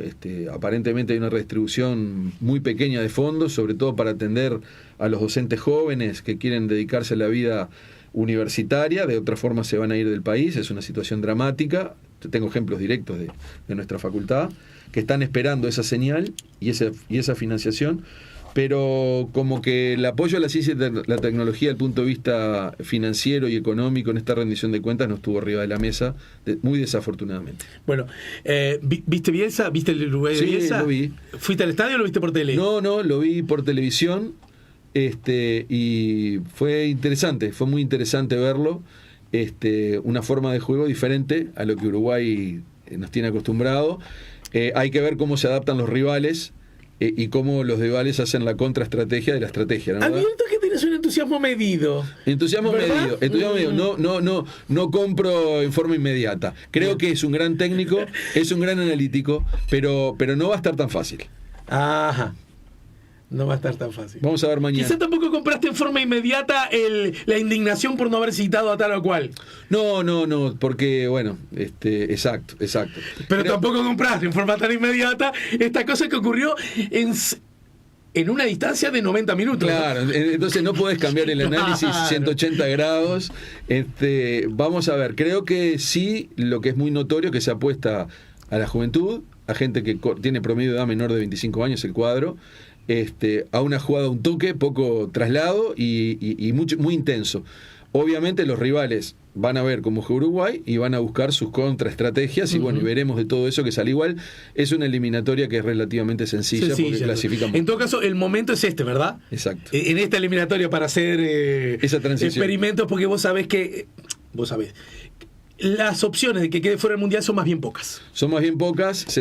aparentemente hay una redistribución muy pequeña de fondos, sobre todo para atender a los docentes jóvenes que quieren dedicarse a la vida universitaria, de otra forma se van a ir del país, es una situación dramática. Tengo ejemplos directos de nuestra facultad que están esperando esa señal y esa financiación, pero como que el apoyo a la ciencia y la tecnología desde el punto de vista financiero y económico en esta rendición de cuentas no estuvo arriba de la mesa, muy desafortunadamente. Bueno, ¿viste Bielsa? ¿Viste el Uruguay de Bielsa? Sí, lo vi. ¿Fuiste al estadio o lo viste por tele? No, lo vi por televisión, y fue muy interesante verlo. Una forma de juego diferente a lo que Uruguay nos tiene acostumbrado. Hay que ver cómo se adaptan los rivales y cómo los rivales hacen la contraestrategia de la estrategia, ¿no? Advierto que tienes un entusiasmo medido. Entusiasmo medido. No compro en forma inmediata. Creo que es un gran técnico, es un gran analítico, pero no va a estar tan fácil. Ajá. No va a estar tan fácil. Vamos a ver mañana. Quizá tampoco compraste en forma inmediata la indignación por no haber citado a tal o cual. No, porque, bueno, exacto. Pero tampoco compraste en forma tan inmediata esta cosa que ocurrió en una distancia de 90 minutos. Claro, entonces no podés cambiar el análisis 180 grados. Vamos a ver, creo que sí, lo que es muy notorio que se apuesta a la juventud, a gente que tiene promedio de edad menor de 25 años, el cuadro, a una jugada, un toque, poco traslado y muy intenso. Obviamente los rivales van a ver cómo juega Uruguay y van a buscar sus contraestrategias, y bueno, y veremos de todo eso que sale igual. Es una eliminatoria que es relativamente sencilla porque clasifican. En todo caso, el momento es ¿verdad? Exacto. En esta eliminatoria para hacer esa transición, experimentos, porque vos sabés las opciones de que quede fuera del Mundial son más bien pocas.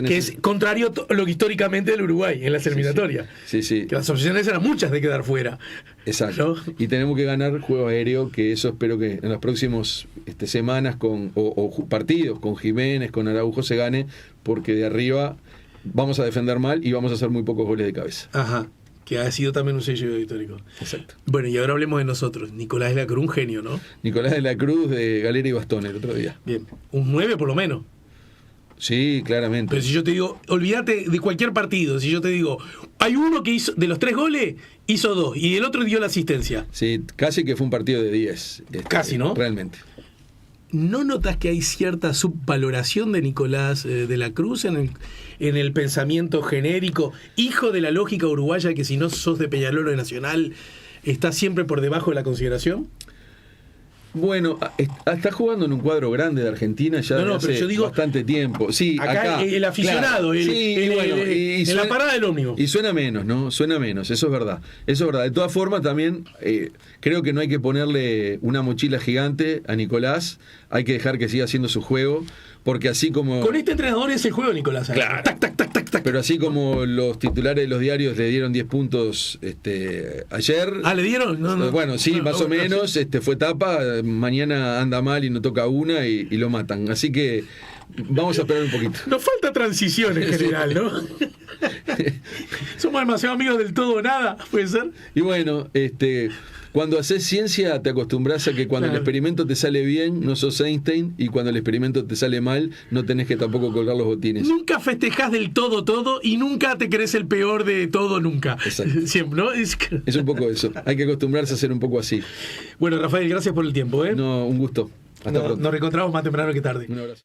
Que es contrario a lo que históricamente del Uruguay en las eliminatorias. Sí. Que las opciones eran muchas de quedar fuera. Exacto. ¿No? Y tenemos que ganar juego aéreo, que eso espero que en las próximas semanas o partidos con Jiménez, con Araujo se gane, porque de arriba vamos a defender mal y vamos a hacer muy pocos goles de cabeza. Ajá. Que ha sido también un sello histórico. Exacto. Bueno, y ahora hablemos de nosotros. Nicolás de la Cruz, un genio, ¿no? Nicolás de la Cruz, de Galera y Bastón, el otro día. Bien, un 9 por lo menos. Sí, claramente. Pero si yo te digo, olvídate de cualquier partido, si yo te digo, hay uno que hizo, de los 3 goles, hizo 2, y el otro dio la asistencia. Sí, casi que fue un partido de 10. Casi, ¿no? Realmente. ¿No notas que hay cierta subvaloración de Nicolás de la Cruz en el pensamiento genérico, hijo de la lógica uruguaya, que si no sos de Peñarol o de Nacional, está siempre por debajo de la consideración? Bueno, está jugando en un cuadro grande de Argentina ya hace bastante tiempo. Sí, acá el aficionado, claro. En la parada del ómnibus. Y suena menos, ¿no? Suena menos, eso es verdad. De todas formas, también creo que no hay que ponerle una mochila gigante a Nicolás. Hay que dejar que siga haciendo su juego, porque así como... Con este entrenador es el juego, Nicolás. Claro. Tac, tac, tac, tac, tac. Pero así como los titulares de los diarios le dieron 10 puntos ayer... ¿Le dieron? No. Bueno, sí, más o menos. Sí. Fue tapa. Mañana anda mal y no toca una y lo matan. Así que vamos a esperar un poquito. Nos falta transición en general, ¿no? Somos demasiado amigos del todo o nada, ¿puede ser? Y bueno, cuando haces ciencia te acostumbras a que cuando el experimento te sale bien no sos Einstein, y cuando el experimento te sale mal no tenés que tampoco colgar los botines. Nunca festejás del todo y nunca te crees el peor de todo nunca. Exacto. Siempre, ¿no? Es un poco eso. Hay que acostumbrarse a ser un poco así. Bueno, Rafael, gracias por el tiempo. No, un gusto. Hasta pronto. Nos reencontramos más temprano que tarde. Un abrazo.